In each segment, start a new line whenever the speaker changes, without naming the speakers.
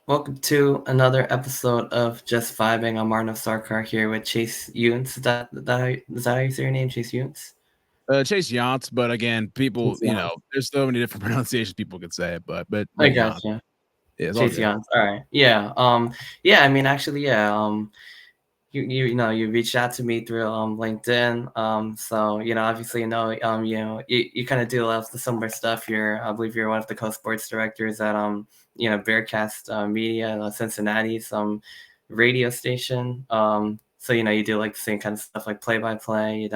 Welcome to another episode of Just Vibing. I'm Arnav Sarkar here with Chase Younts. Is that how you say your name, Chase Younts?
Chase Younts, but again, people,
Chase Younts.
there's so many different pronunciations people could say it, but
I
Younts.
gotcha.
Yeah, it's all
Chase
good.
Younts. All right. Yeah. Yeah. I mean, actually, yeah. You reached out to me through LinkedIn. So obviously, you kind of do a lot of the similar stuff. I believe you're one of the co-sports directors at Bearcast Media, Cincinnati, some radio station. So you do like the same kind of stuff like play-by-play.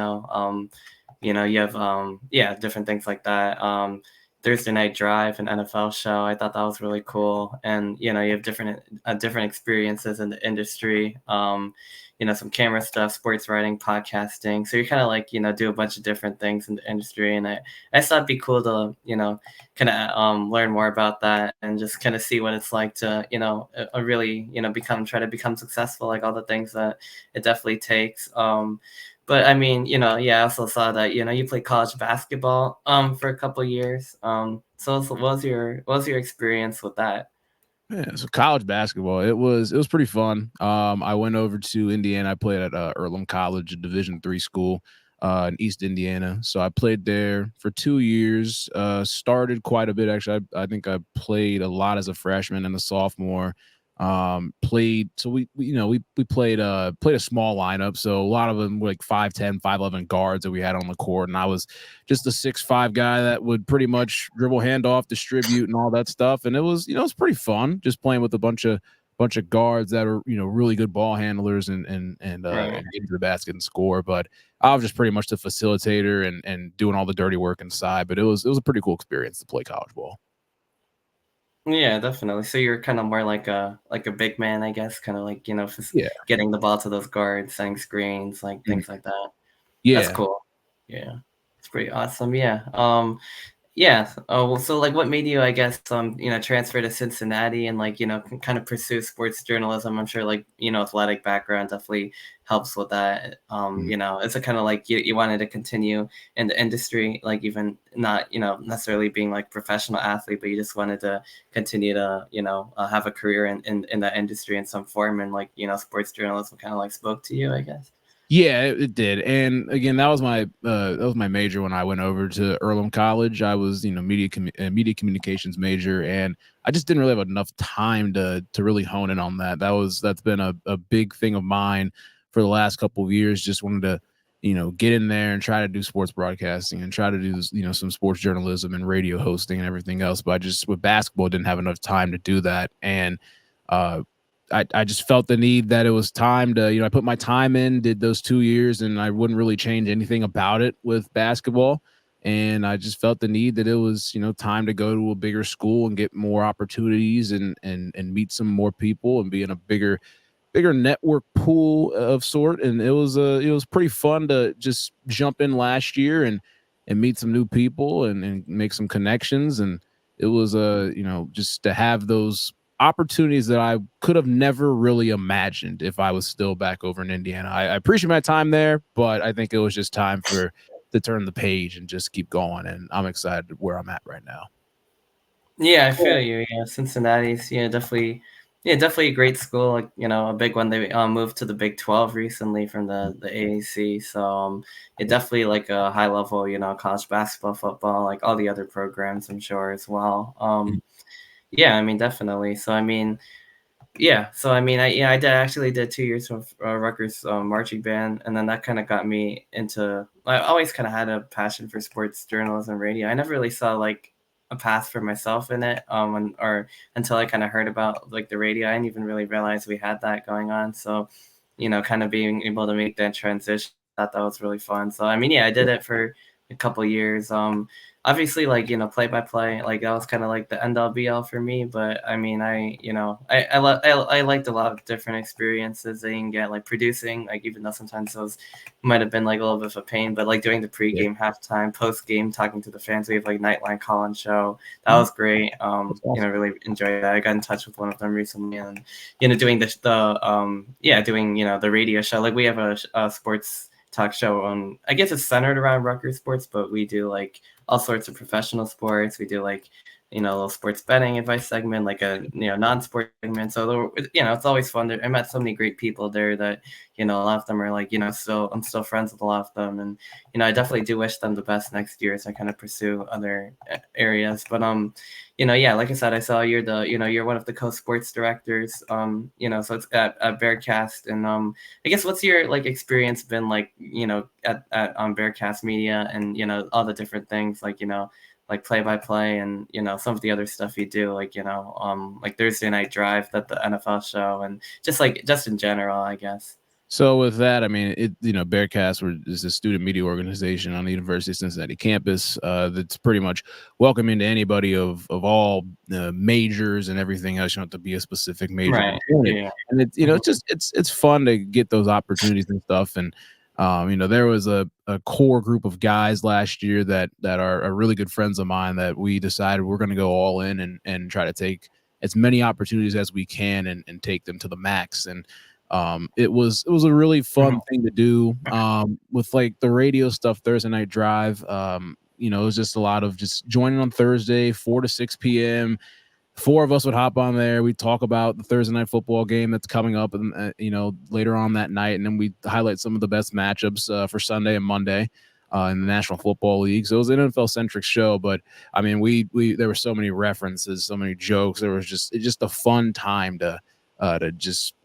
You have different things like that. Thursday Night Drive, an NFL show. I thought that was really cool, and you have different experiences in the industry. Some camera stuff, sports writing, podcasting. So you kind of like do a bunch of different things in the industry, and I thought it'd be cool to kind of learn more about that and just kind of see what it's like to really try to become successful, like all the things that it definitely takes. But I mean, I also saw that you played college basketball for a couple years. So what was your experience with that?
Yeah, so college basketball, it was pretty fun. I went over to Indiana. I played at Earlham College, a Division III school in East Indiana. So I played there for 2 years. Started quite a bit actually. I think I played a lot as a freshman and a sophomore. Played so we played a small lineup, so a lot of them were like 5'10", 5'11" guards that we had on the court, and I was just a 6'5" guy that would pretty much dribble, handoff, distribute, and all that stuff. And it was pretty fun just playing with a bunch of guards that are really good ball handlers
Right.
and get to the basket and score. But I was just pretty much the facilitator and doing all the dirty work inside. But it was a pretty cool experience to play college ball.
Yeah, definitely. So you're kind of more like a big man, I guess, kind of like
Yeah.
getting the ball to those guards, setting screens, like
Mhm.
things like that. That's
Yeah.
cool. Yeah, it's pretty awesome. Yeah. Yeah. Oh, well, so like what made you, I guess, transfer to Cincinnati and like, kind of pursue sports journalism? I'm sure like, athletic background definitely helps with that.
Mhm.
It's a kind of like you wanted to continue in the industry, like even not, necessarily being like professional athlete, but you just wanted to continue to, have a career in that industry in some form. And like, sports journalism kind of like spoke to you, I guess.
Yeah, it did. And again, that was my major when I went over to Earlham College. I was, media communications major, and I just didn't really have enough time to really hone in on that. That's been a big thing of mine for the last couple of years. Just wanted to, get in there and try to do sports broadcasting and try to do some sports journalism and radio hosting and everything else. But I just with basketball didn't have enough time to do that. And uh I just felt the need that it was time to, I put my time in, did those 2 years, and I wouldn't really change anything about it with basketball. And I just felt the need that it was, time to go to a bigger school and get more opportunities and meet some more people and be in a bigger network pool of sort. And it was pretty fun to just jump in last year and meet some new people and make some connections. And it was just to have those opportunities that I could have never really imagined if I was still back over in Indiana. I appreciate my time there, but I think it was just time for to turn the page and just keep going. And I'm excited where I'm at right now.
Yeah, I feel you. Yeah, Cincinnati's definitely a great school. Like a big one. They moved to the Big 12 recently from the AAC. So definitely like a high level. College basketball, football, like all the other programs. I'm sure as well. Yeah, I mean definitely. So I mean, yeah. So I mean, I actually did 2 years of Rutgers marching band, and then that kind of got me into. I always kind of had a passion for sports journalism, radio. I never really saw like a path for myself in it, or until I kind of heard about like the radio. I didn't even really realize we had that going on. So, kind of being able to make that transition, I thought that was really fun. So I mean, yeah, I did it for a couple years. Obviously like play by play, like that was kind of like the end all be all for me. But I mean, I liked a lot of different experiences that you can get, like producing, like even though sometimes those might have been like a little bit of a pain, but like doing the
Yeah.
pregame, halftime, post game, talking to the fans. We have like nightline call-in show. That
Mhm.
was great.
That's awesome.
Really enjoyed that. I got in touch with one of them recently, and doing doing the radio show. Like we have a sports talk show on, I guess it's centered around Rutgers sports, but we do like all sorts of professional sports. We do like little sports betting advice segment, like a non-sport segment. So it's always fun. I met so many great people there that a lot of them are like still I'm still friends with a lot of them, and I definitely do wish them the best next year as I kind of pursue other areas. But yeah, like I said, I saw you're one of the co-sports directors. So it's at Bearcast, and I guess what's your like experience been like at Bearcast Media, and all the different things like play by play, and some of the other stuff you do, like like Thursday Night Drive, that the NFL show, and just in general, I guess.
So with that, I mean, Bearcast is a student media organization on the University of Cincinnati campus that's pretty much welcoming to anybody of all majors and everything else. You don't have to be a specific major
Right.
to join it.
Yeah.
And it's fun to get those opportunities and stuff. And there was a core group of guys last year that are really good friends of mine that we decided we're going to go all in and try to take as many opportunities as we can and take them to the max. And it was a really fun thing to do with like the radio stuff, Thursday Night Drive. It was just a lot of just joining on Thursday, 4 to 6 p.m. Four of us would hop on there. We'd talk about the Thursday night football game that's coming up, and later on that night, and then we highlight some of the best matchups for Sunday and Monday in the National Football League. So it was an NFL centric show, but I mean, we there were so many references, so many jokes. There was just a fun time to just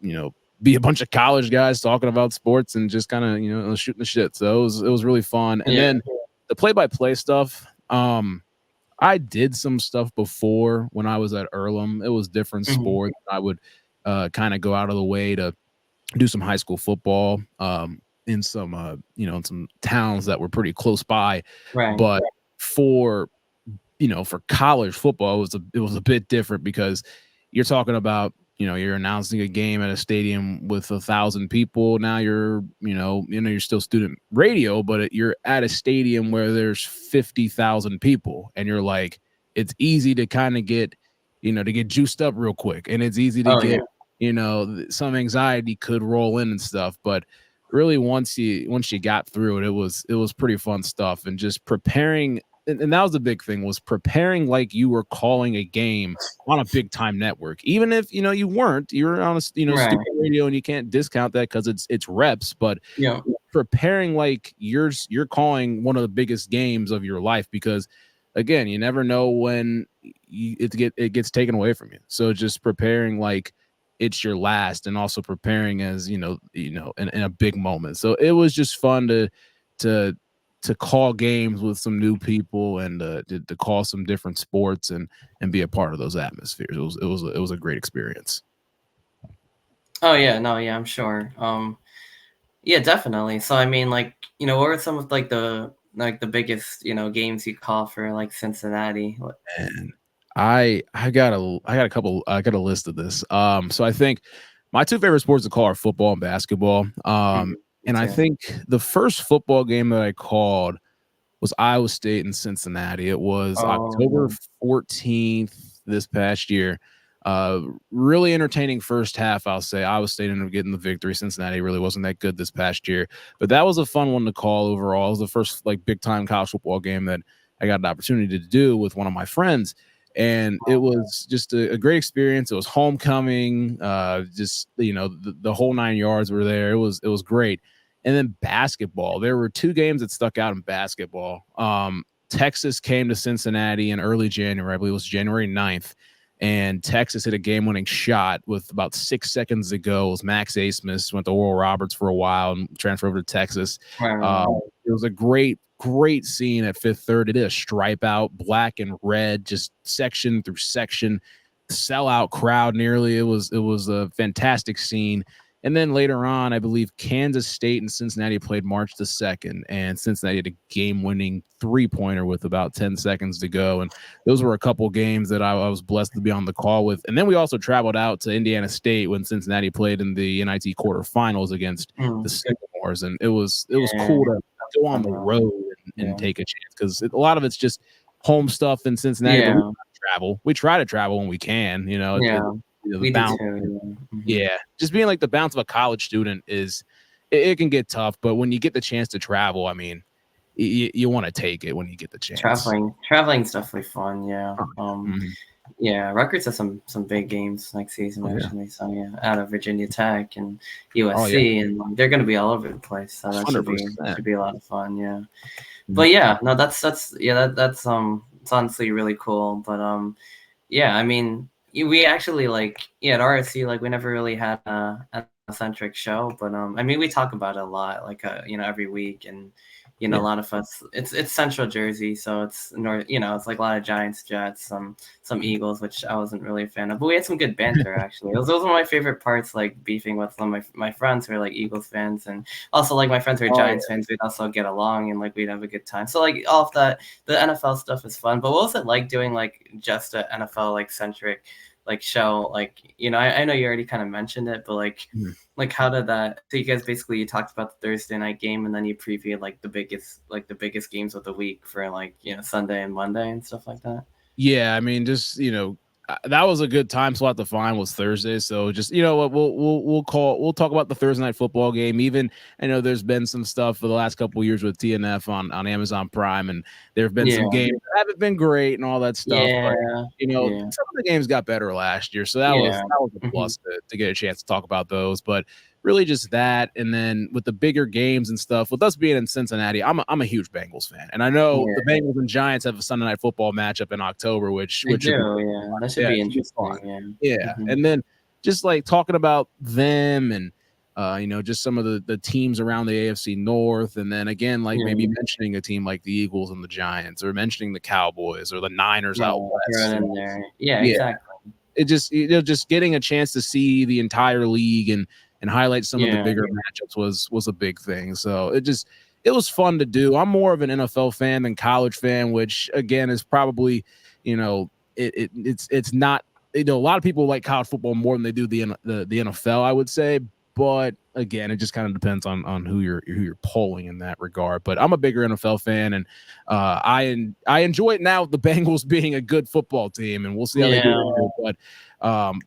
be a bunch of college guys talking about sports and just kind of shooting the shit. So it was really fun. And then the play-by-play stuff. I did some stuff before when I was at Earlham. It was different sports. I would kind of go out of the way to do some high school football in some in some towns that were pretty close by.
Right.
But for college football, it was a bit different because you're talking about you're announcing a game at a stadium with 1,000 people. Now you're you're still student radio, but you're at a stadium where there's 50,000 people, and you're like, it's easy to kind of get to get juiced up real quick, and it's easy to get some anxiety could roll in and stuff. But really, once you got through it, it was pretty fun stuff, and just preparing. And that was the big thing, was preparing like you were calling a game on a big time network, even if you weren't. You're on a student radio, and you can't discount that because it's reps. But preparing like you're calling one of the biggest games of your life, because again, you never know when it gets taken away from you. So just preparing like it's your last, and also preparing as in a big moment. So it was just fun to call games with some new people, and to call some different sports and be a part of those atmospheres. It was a great experience.
Oh yeah, no, yeah, I'm sure. Yeah, definitely. So I mean, like, what were some of like the biggest games you call for like Cincinnati?
And I got a list of this. So I think my two favorite sports to call are football and basketball. And I think the first football game that I called was Iowa State and Cincinnati. It was October 14th this past year. Really entertaining first half, I'll say. Iowa State ended up getting the victory. Cincinnati really wasn't that good this past year. But that was a fun one to call overall. It was the first like big-time college football game that I got an opportunity to do with one of my friends. And it was just a great experience. It was homecoming. Just the whole 9 yards were there. It was great. And then basketball. There were two games that stuck out in basketball. Texas came to Cincinnati in early January. I believe it was January 9th. And Texas hit a game-winning shot with about 6 seconds to go. It was Max Asmus, went to Oral Roberts for a while and transferred over to Texas. It was a great scene at Fifth Third. It did a stripe out, black and red, just section through section, sellout crowd nearly. It was a fantastic scene. And then later on, I believe Kansas State and Cincinnati played March the 2nd, and Cincinnati had a game-winning three-pointer with about 10 seconds to go. And those were a couple games that I was blessed to be on the call with. And then we also traveled out to Indiana State when Cincinnati played in the NIT quarterfinals against the Sycamores. And it was cool to go on the road and take a chance, because a lot of it's just home stuff in Cincinnati. But we try to travel when we can, the bounce. Just being like the bounce of a college student it can get tough, but when you get the chance to travel, I mean, you want to take it when you get the chance.
Traveling's definitely fun. Yeah.
Oh, mhm.
Yeah, Rutgers has some big games next season
Oh, yeah.
actually. So yeah, out of Virginia Tech and
Oh, yeah.
USC, and they're going to be all over the place. So that should be
100%.
should be a lot of fun. Yeah.
Mhm.
But yeah, no, that's yeah, that's it's honestly really cool. But yeah, I mean, we actually like yeah at RSC like we never really had a centric show, but I mean we talk about it a lot like every week, and a
Yeah.
lot of us it's Central Jersey, so it's north, it's like a lot of Giants, Jets, some Eagles, which I wasn't really a fan of, but we had some good banter actually. Those were my favorite parts, like beefing with some of my friends who are like Eagles fans, and also like my friends who are
Oh,
Giants
yeah.
fans. We'd also get along and like we'd have a good time. So like all of that, the NFL stuff is fun. But what was it like doing like just a NFL like centric like show? Like I know you already kind of mentioned it, but
Mhm.
like how did that? So you guys basically you talked about the Thursday night game, and then you previewed like the biggest games of the week for like Sunday and Monday and stuff like that.
Yeah, I mean, just that was a good time slot to find was Thursday. So just what we'll talk about the Thursday night football game. Even I know there's been some stuff for the last couple of years with TNF on Amazon Prime, and there have been
Yeah,
some games that haven't been great and all that stuff. But
yeah, yeah,
some of the games got better last year, so that was
yeah.
a
Hmm.
plus to get a chance to talk about those. But really just that, and then with the bigger games and stuff, with us being in Cincinnati, I'm a huge Bengals fan, and I know the
Yeah,
Bengals and Giants have a Sunday night football matchup in October, which
I
should be
do. Yeah, that should
yeah,
be
it should be fun.
interesting. Yeah.
Yeah,
Hmm.
and then just like talking about them and just some of the teams around the AFC North, and then again, like maybe
Yeah,
mentioning a team like the Eagles and the Giants, or mentioning the Cowboys or the Niners out
yeah. Throw
west.
it in there. Yeah,
Yeah,
exactly.
it just just getting a chance to see the entire league and highlight some of the
Yeah,
bigger matchups was a big thing. So it was fun to do. I'm more of an NFL fan than college fan, which again is probably it's not a lot of people like college football more than they do the NFL, I would say. But again, it just kind of depends on who you're polling in that regard. But I'm a bigger NFL fan, and I enjoy it now with the Bengals being a good football team, and we'll see how they do
yeah,
this year.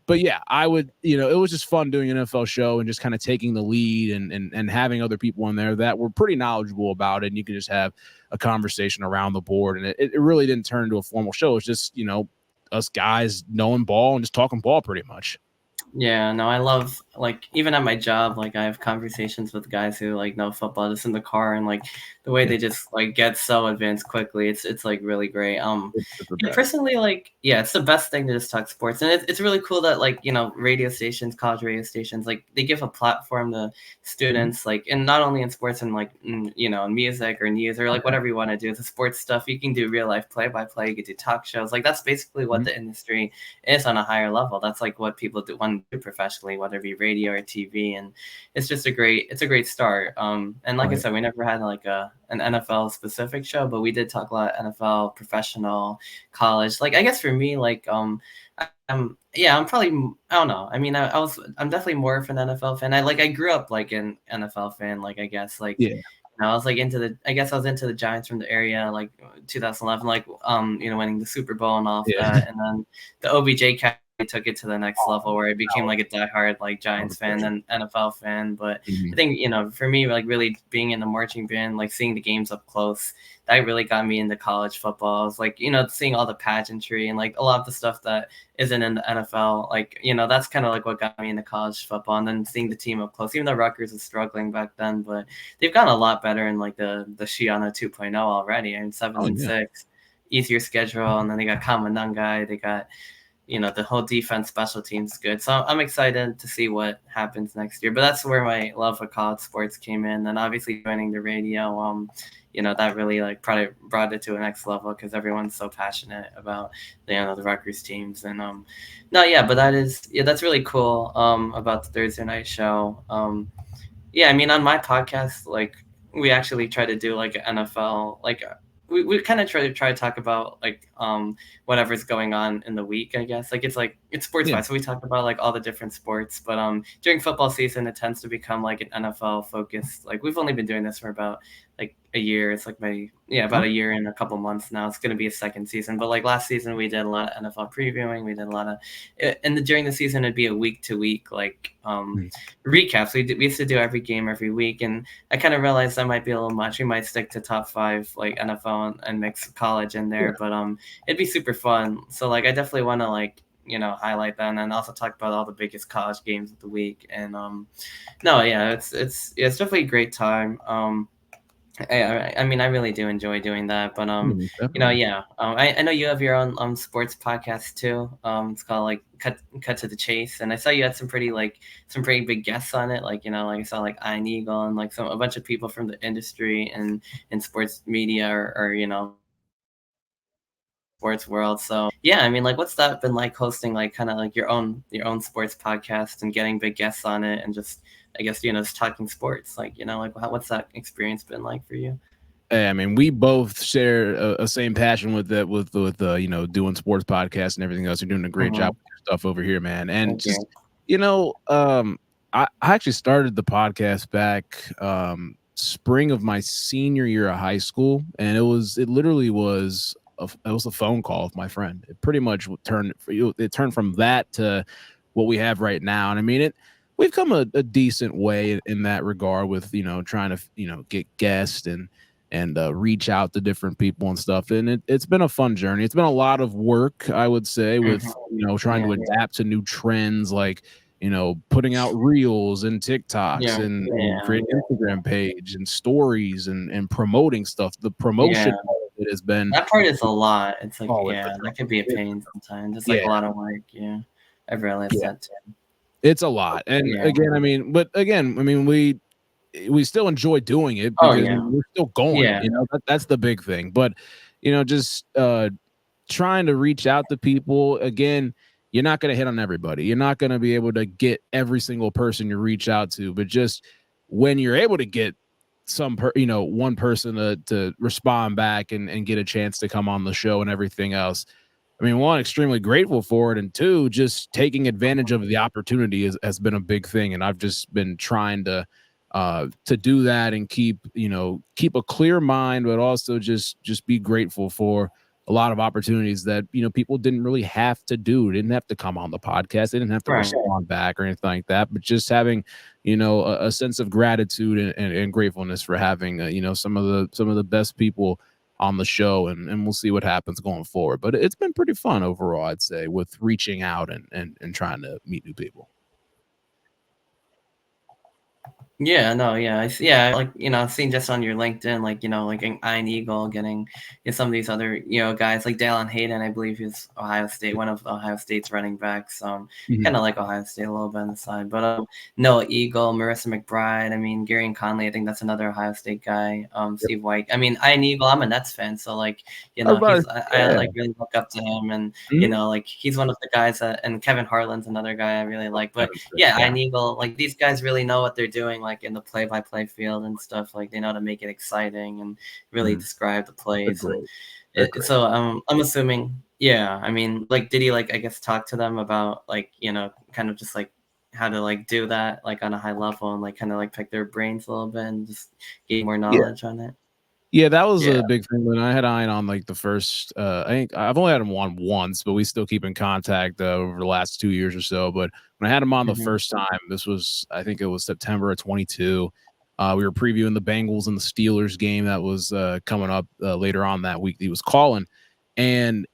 But yeah, I would it was just fun doing an NFL show and just kind of taking the lead and having other people in there that were pretty knowledgeable about it, and you can just have a conversation around the board, and it really didn't turn into a formal show. It's just us guys knowing ball and just talking ball pretty much.
yeah. No, I love like even at my job, like I have conversations with guys who like know football just in the car, and like the way
Yeah,
they just like get so advanced quickly. It's like really great.
it's the
Yeah,
best.
personally, like yeah, it's the best thing to just talk sports, and it's really cool that like radio stations, college radio stations, like they give a platform to
Mhm.
students, like and not only in sports and like in music or news or
Oh
like
yeah.
whatever you want to do. The sports stuff you can do real life play by play. You can do talk shows. Like that's basically what
Mhm.
the industry is on a higher level. That's like what people want to do professionally, whether it be radio or TV, and it's a great start. And like I
Right.
said, we never had like an NFL specific show, but we did talk a lot NFL, professional, college. Like I guess for me, like yeah, I'm probably I don't know. I mean, I'm definitely more of an NFL fan. I grew up like an NFL fan. Like I guess like
Yeah.
I was like I guess I was into the Giants from the area, like 2011, like winning the Super Bowl and all of
Yeah.
that, and then the OBJ catch took it to the next level where I became like a diehard like
That was
Giants fan
great.
and NFL fan. But I
Mhm.
think for me, like really being in the marching band, like seeing the games up close, that really got me into college football. I was like seeing all the pageantry and like a lot of the stuff that isn't in the NFL. Like that's kind of like what got me into college football, and then seeing the team up close. Even though Rutgers was struggling back then, but they've gotten a lot better in like the Shiana 2.0 already, and seven
Oh
and
yeah.
six, easier schedule, and then they got Kamanungai, they got the whole defense, special teams good. So I'm excited to see what happens next year. But that's where my love for college sports came in, and obviously joining the radio. That really like probably brought it to a next level because everyone's so passionate about the Rutgers teams. And no, yeah, but that's really cool about the Thursday night show. Yeah, I mean, on my podcast, like we actually try to do like an NFL, like we kind of try to talk about like whatever's going on in the week. I guess it's sports
Yeah.
wise, so we talk about like all the different sports. But during football season, it tends to become like an NFL focused. Like we've only been doing this for about like a year. It's like about a year and a couple months now. It's gonna be a second season. But like last season, we did a lot of NFL previewing. We did a lot of, and during the season, it'd be a week to week like recaps. We used to do every game every week, and I kind of realized that might be a little much. We might stick to top five like NFL and mix college in there, but it'd be super fun. So like I definitely want to like highlight that, and then also talk about all the biggest college games of the week. And no, yeah, it's definitely a great time. I mean, I really do enjoy doing that, but
Definitely.
yeah. I know you have your own sports podcast too. It's called like Cut to the Chase, and I saw you had some pretty big guests on it. Like like I saw like Ian Eagle and like a bunch of people from the industry and in sports media or sports world. So yeah, I mean, like, what's that been like hosting like kind of like your own sports podcast and getting big guests on it and just I guess just talking sports, like like what's that experience been like for you?
Hey, I mean, we both share a same passion with that, with doing sports podcasts and everything else. You're doing a great job
Mm-hmm.
with your stuff over here, man. And
Thank
just,
you.
I actually started the podcast back spring of my senior year of high school, and it literally was it was a phone call with my friend. It pretty much turned from that to what we have right now. And I mean, we've come a decent way in that regard with trying to get guests and reach out to different people and stuff. And it's been a fun journey. It's been a lot of work, I would say, with trying
Yeah.
to adapt to new trends, like putting out reels and TikToks
Yeah.
and
Yeah.
creating Instagram page and stories and promoting stuff. The
Yeah.
promotion of it has been
That part is a lot. It's like,
oh,
yeah, that could be a pain sometimes. It's like
yeah,
a lot of work. Yeah. I've realized
yeah,
that too.
it's a lot. And
Yeah.
again, I mean, we still enjoy doing it
Oh
because
yeah.
we're still going.
Yeah.
That's the big thing. But just trying to reach out to people again. You're not going to hit on everybody. You're not going to be able to get every single person you reach out to. But just when you're able to get one person to respond back and get a chance to come on the show and everything else. I mean, one, extremely grateful for it, and two, just taking advantage of the opportunity has been a big thing. And I've just been trying to do that and keep a clear mind, but also just be grateful for a lot of opportunities that people didn't really have to do. Didn't have to come on the podcast. They didn't have to
Right.
respond back or anything like that. But just having a sense of gratitude and gratefulness for having some of the best people on the show, and we'll see what happens going forward. But it's been pretty fun overall, I'd say, with reaching out and trying to meet new people.
Yeah, no, yeah, yeah, like I've seen just on your LinkedIn, like like Ian Eagle getting some of these other guys like Dallin Hayden, I believe he's Ohio State, one of Ohio State's running backs.
Mhm.
Kind of like Ohio State a little bit on the side, but Noah Eagle, Marissa McBride, I mean Gary and Conley, I think that's another Ohio State guy. Steve White, I mean Ian Eagle, I'm a Nets fan, so like
Everybody,
I
yeah.
like really look up to him, and
Mhm.
like he's one of the guys that, and Kevin Harlan's another guy I really like, but
Kevin's great.
yeah,
Yeah.
Ian Eagle, like these guys really know what they're doing, like in the play-by-play field and stuff. Like they know how to make it exciting and really
Mhm.
describe the
They're
plays. And
great. They're great.
so I'm assuming, yeah. I mean, like, did he like I guess talk to them about like kind of just like how to like do that like on a high level and like kind of like pick their brains a little bit and just gain more
Yeah.
knowledge on it?
Yeah, that was
Yeah.
a big thing when I had Ian on like the first I think I've only had him on once, but we still keep in contact over the last 2 years or so. But when I had him on the
Hmm.
first time, this was I think it was September of 22. We were previewing the Bengals and the Steelers game that was coming up later on that week. He was calling, and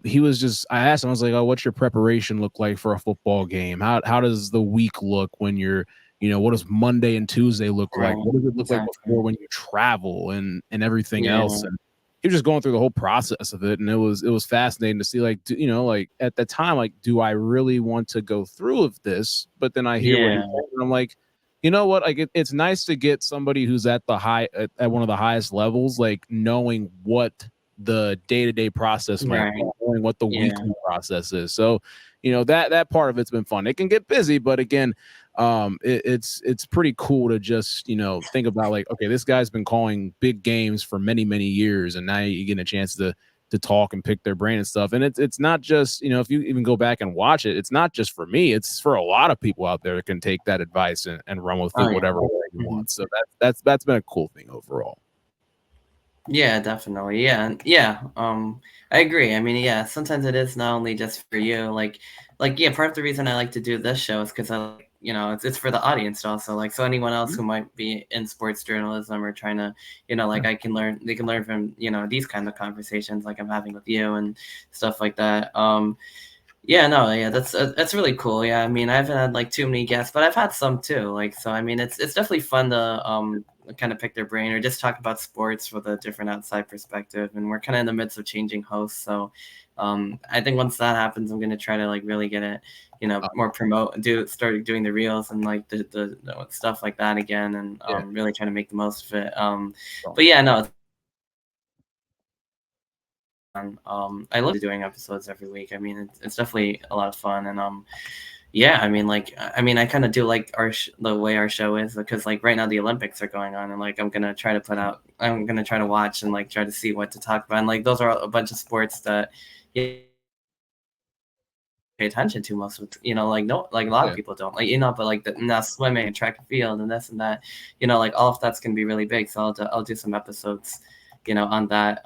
he was just. I asked him, I was like, "Oh, what's your preparation look like for a football game? How does the week look when you're what does Monday and Tuesday look like?
Right.
What does it look like
Exactly.
before when you travel and everything else?"
Yeah.
And he was just going through the whole process of it, and it was fascinating to see, like, like at the time, like, do I really want to go through with this? But then I hear what he's
Yeah.
saying, and I'm like, you know what? Like, it's nice to get somebody who's at the at one of the highest levels, like knowing what the day-to-day process might
Right.
be, knowing what the
Yeah.
weekly process is. So, that part of it's been fun. It can get busy, but again, it's pretty cool to just think about, like, okay, this guy's been calling big games for many years, and now you get a chance to talk and pick their brain and stuff. And it's not just if you even go back and watch it, it's not just for me, it's for a lot of people out there that can take that advice and run with
Oh
it
yeah.
whatever way you
Hmm.
want. So that's been a cool thing overall.
Yeah, definitely. Yeah, and yeah. I agree. I mean, yeah, sometimes it is not only just for you. Yeah, part of the reason I like to do this show is because I like, it's for the audience also. Like, so anyone else
Mhm.
who might be in sports journalism or trying to,
Yeah,
like they can learn from, these kind of conversations like I'm having with you and stuff like that. Yeah, no, yeah, that's really cool. Yeah, I mean, I haven't had like too many guests, but I've had some too. Like, so I mean, it's definitely fun to kind of pick their brain or just talk about sports with a different outside perspective. And we're kind of in the midst of changing hosts, so I think once that happens, I'm gonna try to like really get it,
uh,
more promote, start doing the reels and like the stuff like that again, and
yeah,
really trying to make the most of it. But
awesome.
yeah, no, it's fun. I love doing episodes every week. I mean, it's definitely a lot of fun, and yeah, I mean, I kind of do like the way our show is because like right now the Olympics are going on, and like I'm gonna try to watch and like try to see what to talk about, and like those are a bunch of sports that you pay attention to most of like no, like a lot of
Yeah,
people don't, like but like the now swimming and track and field and this and that, like all of that's gonna be really big. So I'll do some episodes, on that.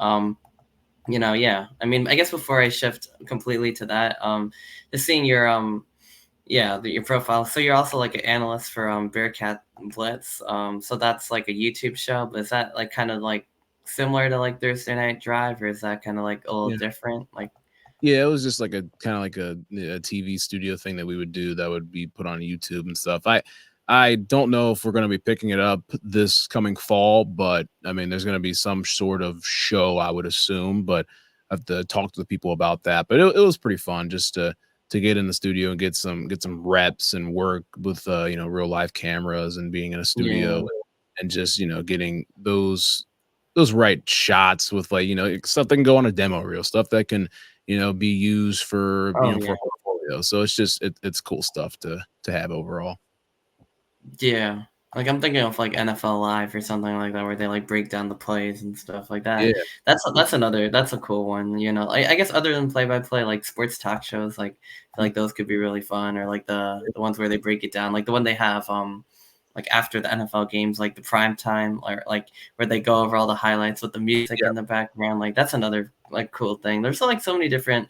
Yeah. I mean, I guess before I shift completely to that, just seeing your yeah, your profile. So you're also like an analyst for Bearcat Blitz. So that's like a YouTube show, but is that like kind of like similar to like Thursday Night Drive, or is that kind of like a little
yeah.
different? Like,
Yeah, it was just like a kind of like a TV studio thing that we would do that would be put on YouTube and stuff. I don't know if we're going to be picking it up this coming fall, but I mean, there's going to be some sort of show, I would assume, but I have to talk to the people about that. But it was pretty fun just to get in the studio and get some reps and work with real live cameras and being in a studio
yeah,
and just getting those right shots with like stuff that can go on a demo reel, stuff that can be used for
oh
for
yeah,
a portfolio. So it's just it's cool stuff to have overall.
yeah. Like I'm thinking of like NFL Live or something like that, where they like break down the plays and stuff like
Yeah,
that. That's a cool one. I guess other than play by play, like sports talk shows, like I feel like those could be really fun, or like the ones where they break it down, like the one they have like after the NFL games, like the prime time, or like where they go over all the highlights with the music
yeah,
in the background. Like that's another like cool thing. There's like so many different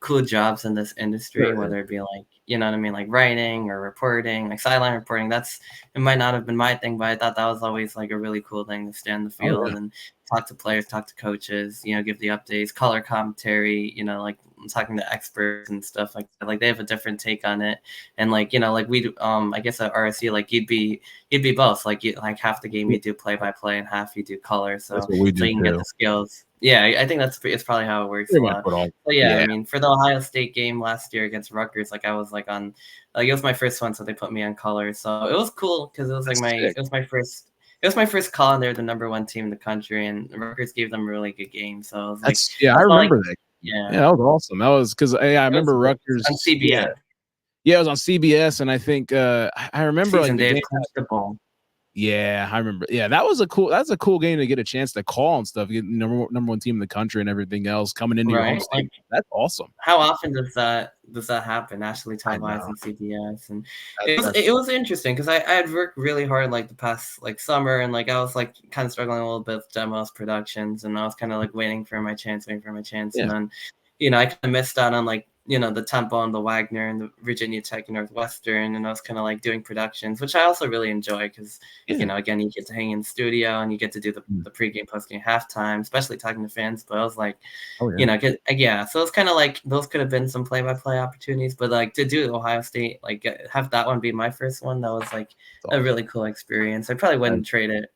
cool jobs in this industry,
sure,
whether it be like, you know what I mean, like writing or reporting, like sideline reporting. It might not have been my thing, but I thought that was always like a really cool thing to stand in the
oh
field
yeah,
and talk to players, talk to coaches, give the updates, color commentary, like talking to experts and stuff like that. Like they have a different take on it. And like, like we do, I guess at RSU, like you'd be both. Like like half the game
yeah,
you do play by play and half you do color.
that's
So
what we
so
do
you can get
too.
the skills. Yeah, I think it's probably how it works a
Pretty much
lot.
what all.
But yeah, I
Yeah,
mean, for the Ohio State game last year against Rutgers, like I was like on, like it was my first one, so they put me on color. So it was cool because
that's sick.
it was my first call, and they're the number one team in the country, and Rutgers gave them a really good game. So I was like,
That's yeah,
I
I
felt like,
remember that.
yeah,
Yeah, that was awesome. That was because I
it was
remember
great. On
Rutgers. Yeah,
CBS
yeah, it was on CBS, and I think I remember like
season,
the
they
game.
had clinched the bowl.
Yeah, I remember. Yeah, that's a cool game to get a chance to call and stuff. Get number one team in the country and everything else coming into your home
Right?
state.
Like,
That's awesome.
how often does that happen, nationally
I
televised
know.
on CBS? And
That's
it was interesting because I had worked really hard like the past like summer, and like I was like kind of struggling a little bit with demos productions, and I was kind of like waiting for my chance, and
yeah.
then I kind of missed out on like the Temple and the Wagner and the Virginia Tech and Northwestern, and I was kind of like doing productions, which I also really enjoy because
Yeah.
again, you get to hang in the studio and you get to do
Mm.
the pregame, postgame, halftime, especially talking to fans. But I was like,
Oh yeah.
yeah, so it's kind of like those could have been some play-by-play opportunities, but like to do Ohio State, like have that one be my first one, that was like
It's
a
awesome.
really cool experience. I probably
That,
wouldn't trade it,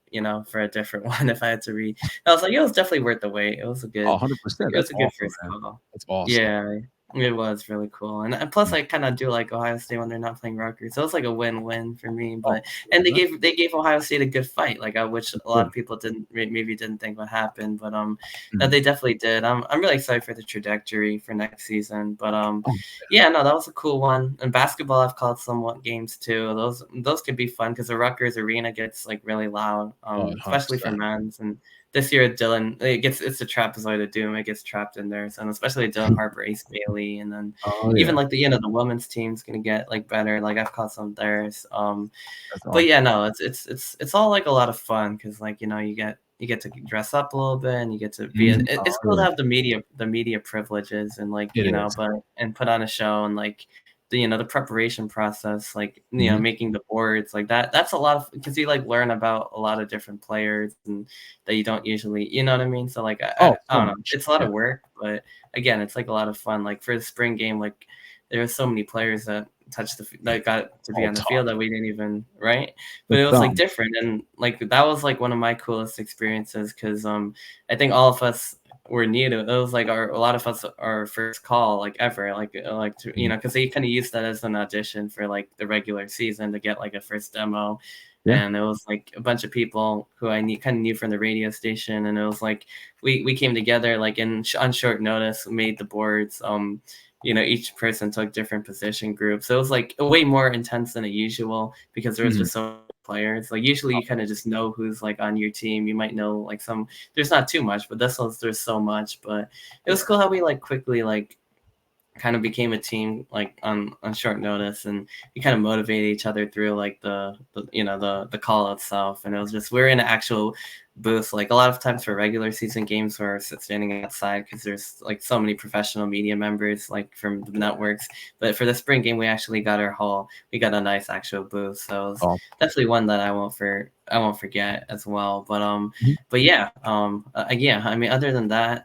for a different one if I had to read. I was like, it was definitely worth the wait.
oh, 100%.
It was
That's
a good
awesome,
first
man.
call.
That's awesome.
Yeah, it was really cool, and plus
Mm.
I kind of do like Ohio State when they're not playing Rutgers, so it's like a win-win for me.
Oh,
But and
yeah,
they gave Ohio State a good fight, like which
that's
a lot
good.
of people maybe didn't think would happen, but that
Mhm.
they definitely did. I'm really excited for the trajectory for next season. But
Oh,
yeah, no, that was a cool one. And basketball, I've called somewhat games too. Those could be fun because the Rutgers arena gets like really loud,
oh,
especially for
100%.
men's. And this year, it's a trapezoid of doom. It gets trapped in there, so and especially Dylan Harper, Ace Bailey, and then
Oh
even
yeah.
like the women's team's gonna get like better. Like I've caught some of theirs.
That's
But
awesome.
yeah, no, it's all like a lot of fun because like you get you get to dress up a little bit, and you get to be in, it's cool to have the media privileges, and like,
It is.
but and put on a show, and like the preparation process, like making the boards like that's a lot of, because you like learn about a lot of different players and that you don't usually, you know what I mean? So like I
So
don't know,
much.
it's a lot
Yeah.
of work, but again, it's like a lot of fun. Like for the spring game, like there were so many players that that got to be on the field that we didn't even, right? But it was like different, and like that was like one of my coolest experiences, because I think all of us were new to it. It was like a lot of us, our first call like ever, like to, because they kind of used that as an audition for like the regular season to get like a first demo.
Yeah.
And it was like a bunch of people who I kind of knew from the radio station, and it was like we came together like on short notice, made the boards. Each person took different position groups, so it was like way more intense than usual, because there was just so many players. Like usually you kind of just know who's like on your team. You might know like some, there's not too much, but there's so much. But it was cool how we like quickly like kind of became a team like on short notice, and we kind of motivated each other through like the call itself. And it was just, we're in an actual booth. Like a lot of times for regular season games, we're standing outside because there's like so many professional media members like from the networks. But for the spring game, we actually got we got a nice actual booth, so it was definitely one that I won't forget as well. But yeah, I mean, other than that,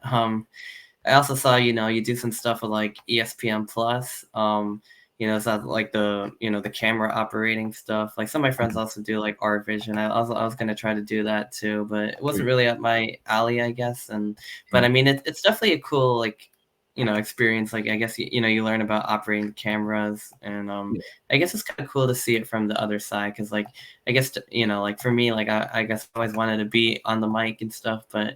I also saw, you do some stuff with like ESPN Plus. It's not like the camera operating stuff. Like some of my friends also do like art vision. I was gonna try to do that too, but it wasn't really up my alley, I guess. But I mean, it's definitely a cool like experience. Like I guess you learn about operating cameras, and I guess it's kind of cool to see it from the other side, because like I guess like for me, like I guess I always wanted to be on the mic and stuff, but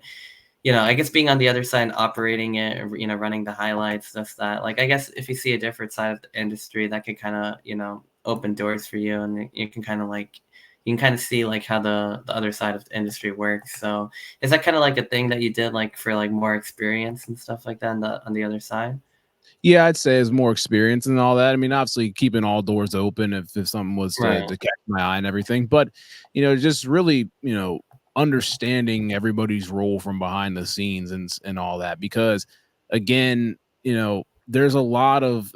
I guess being on the other side and operating it, or, running the highlights, just that. Like, I guess if you see a different side of the industry, that could kind of, open doors for you, and you can kind of like, you can kind of see like how the other side of the industry works. So, is that kind of like a thing that you did like for like more experience and stuff like that on the other side?
Yeah, I'd say it's more experience and all that. I mean, obviously keeping all doors open if something was
Right.
to catch my eye and everything, but just really, understanding everybody's role from behind the scenes and all that, because again, there's a lot of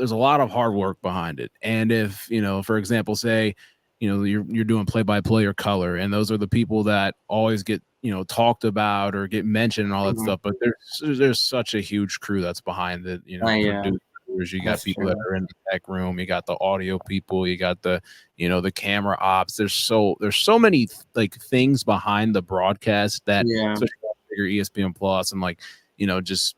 hard work behind it. And if, for example, say, you're doing play-by-play or color, and those are the people that always get talked about or get mentioned and all that
Mhm.
stuff, but there's such a huge crew that's behind it,
Yeah,
producers, you got
that's
people that
true.
are in the tech room, you got the audio people, you got the camera ops. There's so many like things behind the broadcast that,
Yeah.
especially bigger ESPN Plus and like just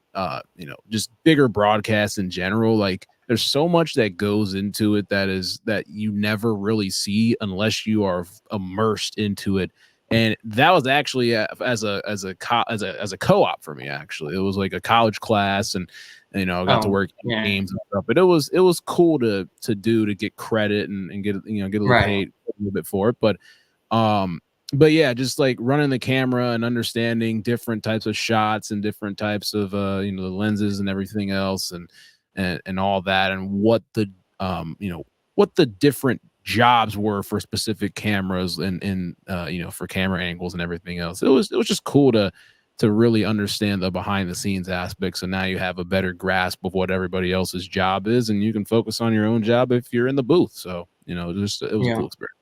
bigger broadcasts in general, like there's so much that goes into it that you never really see unless you are immersed into it. And that was actually as a co-op for me. Actually, it was like a college class, and I got to
Oh,
work in
yeah.
games and stuff. But it was cool to get credit and get get a little
Right.
paid a little bit for it. But yeah, just like running the camera and understanding different types of shots and different types of the lenses and everything else, and all that, and what the different jobs were for specific cameras, and for camera angles and everything else. It was just cool to really understand the behind the scenes aspects, and now you have a better grasp of what everybody else's job is, and you can focus on your own job if you're in the booth. So it was a
Yeah.
cool experience.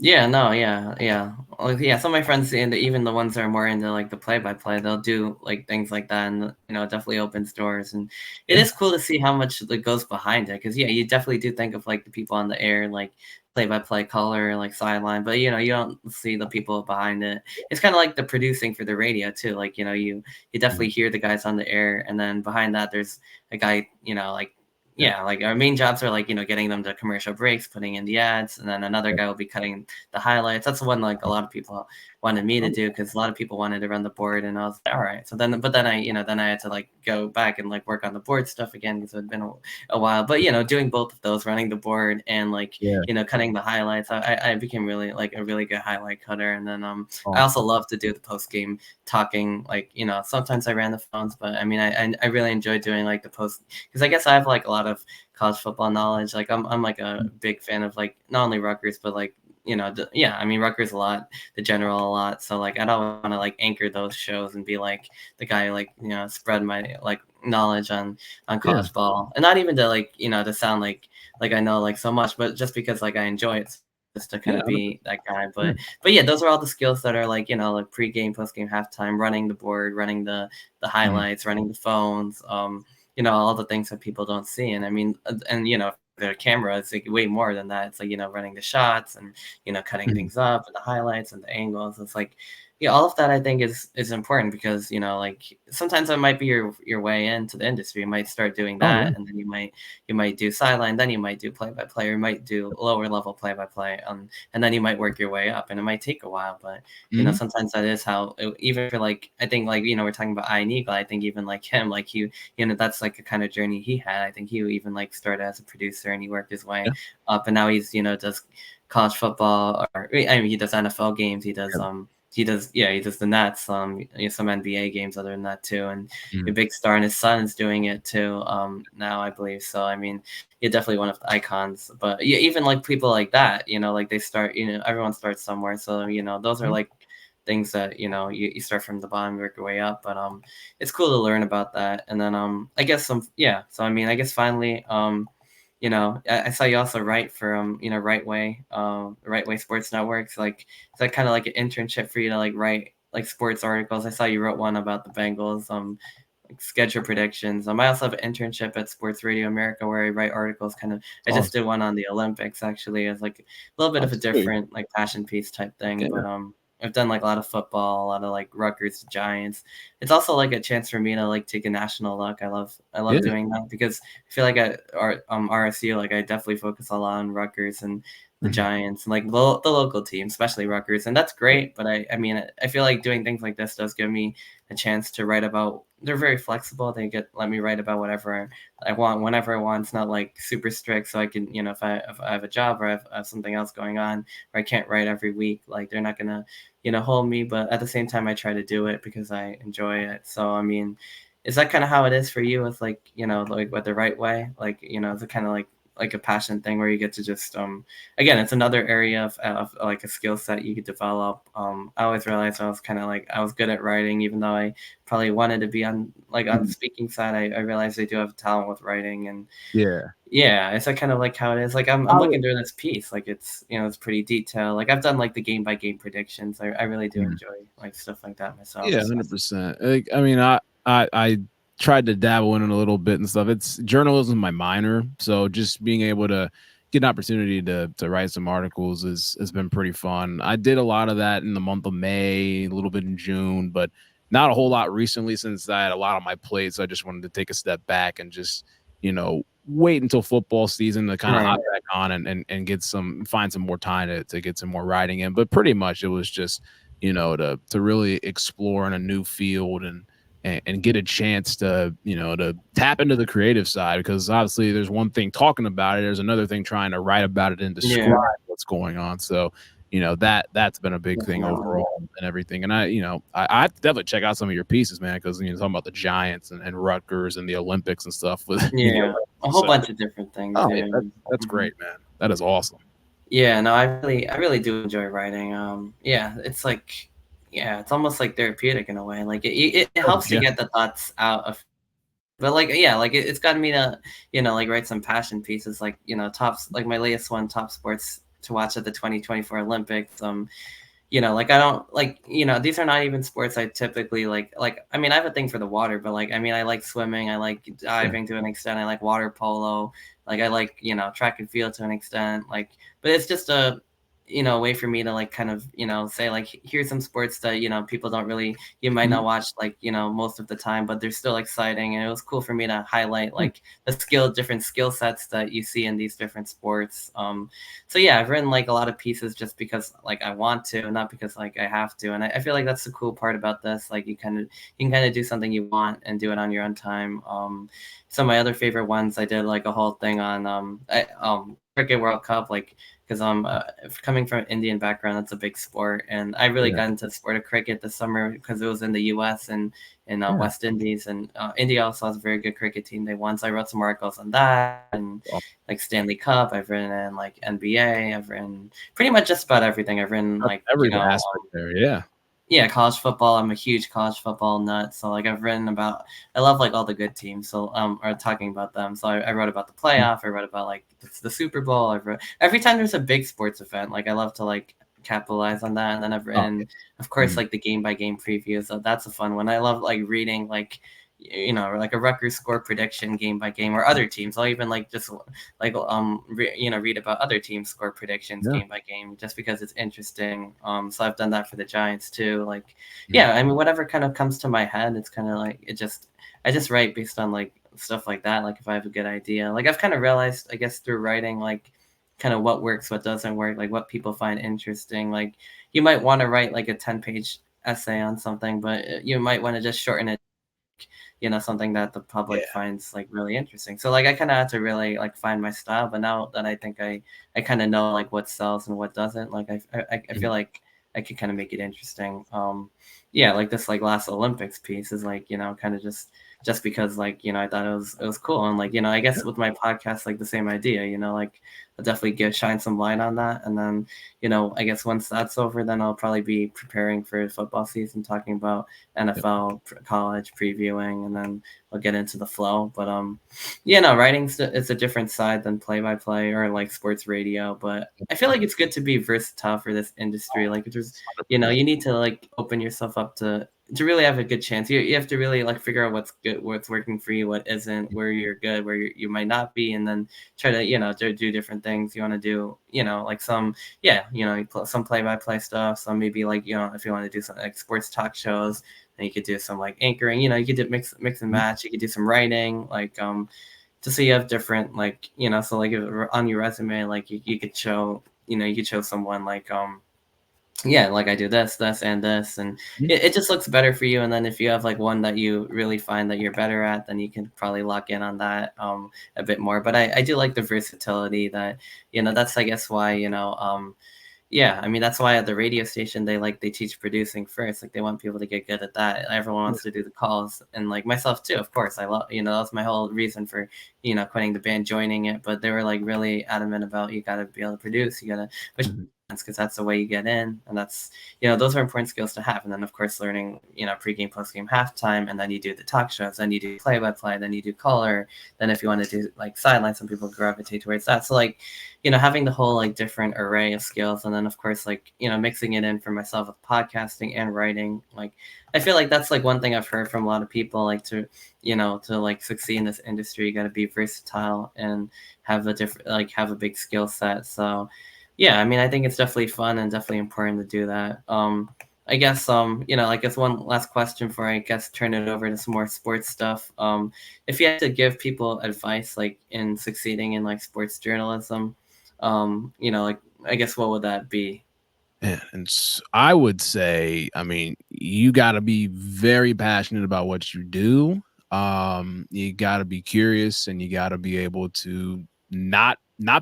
Yeah, no, yeah, yeah. Like, yeah, some of my friends, and even the ones that are more into like the play-by-play, they'll do like things like that, and it definitely opens doors. And it
Yeah.
is cool to see how much that goes behind it, because yeah, you definitely do think of like the people on the air, like play-by-play color, like sideline, but you don't see the people behind it. It's kind of like the producing for the radio too. Like you definitely
Mhm.
hear the guys on the air, and then behind that there's a guy, like yeah, like our main jobs are like, getting them to commercial breaks, putting in the ads, and then another
Yeah.
guy will be cutting the highlights. That's the one like a lot of people wanted me to
Oh,
do, because a lot of people wanted to run the board, and I was like, all right. So then I had to like go back and like work on the board stuff again, because it had been a while. But doing both of those, running the board and like
yeah.
cutting the highlights, I became really like a really good highlight cutter. And then I also
Awesome.
love to do the post game talking. Like sometimes I ran the phones, but I mean I really enjoy doing like the post, because I guess I have like a lot of college football knowledge. Like I'm like a big fan of like not only Rutgers, but like yeah, I mean Rutgers a lot, the General a lot. So like I don't want to like anchor those shows and be like the guy who, like spread my like knowledge on
Yeah.
college ball, and not even to like to sound like I know like so much, but just because like I enjoy it. Just to kind
Yeah.
of be that guy,
Yeah.
but yeah, those are all the skills that are like like pre-game, post-game, halftime, running the board, running the
Mhm.
highlights, running the phones, all the things that people don't see. And I mean, and the camera, it's like way more than that. It's like running the shots and cutting
Mhm.
things up and the highlights and the angles. It's like all of that I think is important because like sometimes that might be your way into the industry. You might start doing
Oh yeah.
that, and then you might do sideline, then you might do play by play, or you might do lower level play by play, and then you might work your way up, and it might take a while, but
Mhm.
sometimes that is how even for like I think like we're talking about Ian Eagle. I think even like him, like that's like a kind of journey he had. I think he even like started as a producer and he worked his way
Yeah.
up, and now he's does college football, or I mean he does NFL games. He does the Nets, some NBA games other than that too, and a
Mhm.
big star, and his son's doing it too, now I believe. So I mean, you're definitely one of the icons. But yeah, even like people like that, like they start, everyone starts somewhere. So those are
Mhm.
like things that you start from the bottom, work your way up. But it's cool to learn about that. And then I guess so I mean, I guess finally I saw you also write for Right Way Sports Networks. Like is that kind of like an internship for you to like write like sports articles? I saw you wrote one about the Bengals, like schedule predictions. I also have an internship at Sports Radio America where I write articles. I just
Awesome.
did one on the Olympics actually, as like a little bit
Oh,
of a
sweet.
different like passion piece type thing.
Yeah.
But I've done like a lot of football, a lot of like Rutgers Giants. It's also like a chance for me to like take a national look. I love
Yeah.
doing that because I feel like at RSU, like I definitely focus a lot on Rutgers and the
Mhm.
Giants and like the local team, especially Rutgers, and that's great. But I mean, I feel like doing things like this does give me a chance to write about. They're very flexible. They let me write about whatever I want whenever I want. It's not like super strict, so I can if I have a job or I have something else going on or I can't write every week, like they're not gonna hold me. But at the same time, I try to do it because I enjoy it. So I mean, is that kind of how it is for you with like like with the right way? Like is it kind of like a passion thing where you get to just again, it's another area of like a skill set you could develop. I always realized I was kind of like I was good at writing, even though I probably wanted to be on the
Mhm.
speaking side. I realized I do have talent with writing, and
Yeah.
yeah, is that kind of like how it is? Like I'm
I
looking through this piece, like it's it's pretty detailed. Like I've done like the game by game predictions. I really do
Mhm.
enjoy like stuff like that myself.
Yeah,
So
100%. Like, I mean, I tried to dabble in it a little bit and stuff. It's journalism, my minor, so just being able to get an opportunity to write some articles has been pretty fun. I did a lot of that in the month of May, a little bit in June, but not a whole lot recently since I had a lot on my plate. So I just wanted to take a step back and just wait until football season to kind of
right,
hop back on and get find some more time to get some more writing in. But pretty much it was just to really explore in a new field and get a chance to tap into the creative side, because obviously there's one thing talking about it, there's another thing trying to write about it and describe
yeah,
what's going on. So that's been a big thing
definitely.
overall and everything. And I have to definitely check out some of your pieces, man, because talking about the Giants and Rutgers and the Olympics and stuff with
Yeah, a whole
so
bunch of different things.
oh yeah,
Yeah.
that's
Mhm.
great, man. That is awesome.
Yeah, no, I really do enjoy writing. Yeah, it's like, yeah, it's almost like therapeutic in a way. Like it
Oh
helps to
yeah.
get the thoughts out of. But like, yeah, like it's gotten me to, like write some passion pieces, like tops, like my latest one, top sports to watch at the 2024 Olympics. Like I don't like, these are not even sports I typically like I mean I have a thing for the water, but like I mean I like swimming, I like
Yeah.
diving to an extent, I like water polo, like I like, track and field to an extent, like but it's just a way for me to like kind of, say like here's some sports that, people don't really you might
Mhm.
not watch like, most of the time, but they're still exciting. And it was cool for me to highlight
Yeah.
like different skill sets that you see in these different sports. So yeah, I've written like a lot of pieces just because like I want to, not because like I have to. And I feel like that's the cool part about this. Like you can kind of do something you want and do it on your own time. Some of my other favorite ones, I did like a whole thing on Cricket World Cup, like because I'm coming from an Indian background, that's a big sport, and I really
Yeah.
got into the sport of cricket this summer because it was in the U.S. and in
Yeah.
West Indies, and India also has a very good cricket team. They won, so I wrote some articles on that, and
Well,
like Stanley Cup. I've written in like NBA. I've written pretty much just about everything. I've written
that's
like
every aspect there. Yeah.
yeah, college football. I'm a huge college football nut. So like I've written about I love like all the good teams. So or talking about them. So I wrote about the
Mm.
playoff. I wrote about like the Super Bowl. I've wrote every time there's a big sports event, like I love to like capitalize on that. And then I've
Oh,
written, of
yeah.
course, like the game by game previews. So that's a fun one. I love like reading like like a Rutgers score prediction game by game or other teams. I'll even like just like read about other teams score predictions
Yeah.
game by game just because it's interesting. So I've done that for the Giants too. Like
Mm.
yeah, I mean whatever kind of comes to my head, it's kind of like I just write based on like stuff like that. Like if I have a good idea, like I've kind of realized I guess through writing like kind of what works, what doesn't work, like what people find interesting. Like you might want to write like a 10-page essay on something, but you might want to just shorten it, something that the public
Yeah.
finds like really interesting. So like I kind of had to really like find my style, but now that I think I kind of know like what sells and what doesn't, like I feel
Mhm.
like I could kind of make it interesting. Yeah, like this like last Olympics piece is like kind of just because like I thought it was cool, and like I
Yeah.
guess with my podcast like the same idea, like I'll definitely shine some light on that, and then I guess once that's over, then I'll probably be preparing for football season, talking about
Yeah.
NFL, college previewing, and then I'll get into the flow. But yeah, no, writing's it's a different side than play by play or like sports radio. But I feel like it's good to be versatile for this industry. Like if there's,
100%.
you need to like open yourself up to really have a good chance. You have to really like figure out what's good, what's working for you, what isn't, where you're good, where you might not be, and then try to do different things. You want to do like some some play by play stuff. Some maybe like if you want to do something like sports talk shows, and you could do some like anchoring. You could do mix and
Mhm.
match. You could do some writing, like just so you have different like so like on your resume, like you could show you could show someone like yeah, like I do this and this, and
Mhm.
it just looks better for you. And then if you have like one that you really find that you're better at, then you can probably lock in on that a bit more. But I do like the versatility that that's I guess why yeah, I mean that's why at the radio station they teach producing first. Like they want people to get good at that. Everyone
Yeah.
wants to do the calls, and like myself too. Of course, I love that's my whole reason for quitting the band, joining it. But they were like really adamant about you got to be able to produce, you got to push
Mhm.
because that's the way you get in, and that's those are important skills to have. And then of course learning pregame, postgame, halftime, and then you do the talk shows, then you do play by play, then you do color, then if you want to do like sideline, some people gravitate towards that. So like having the whole like different array of skills, and then of course like mixing it in for myself with podcasting and writing. Like I feel like that's like one thing I've heard from a lot of people, like to like succeed in this industry, you got to be versatile and have have a big skill set. So yeah, I mean I think it's definitely fun and definitely important to do that. I guess I guess one last question before I guess turn it over to some more sports stuff. If you had to give people advice like in succeeding in like sports journalism, like I guess what would that be?
Yeah, and I would say, I mean, you got to be very passionate about what you do. You got to be curious, and you got to be able to not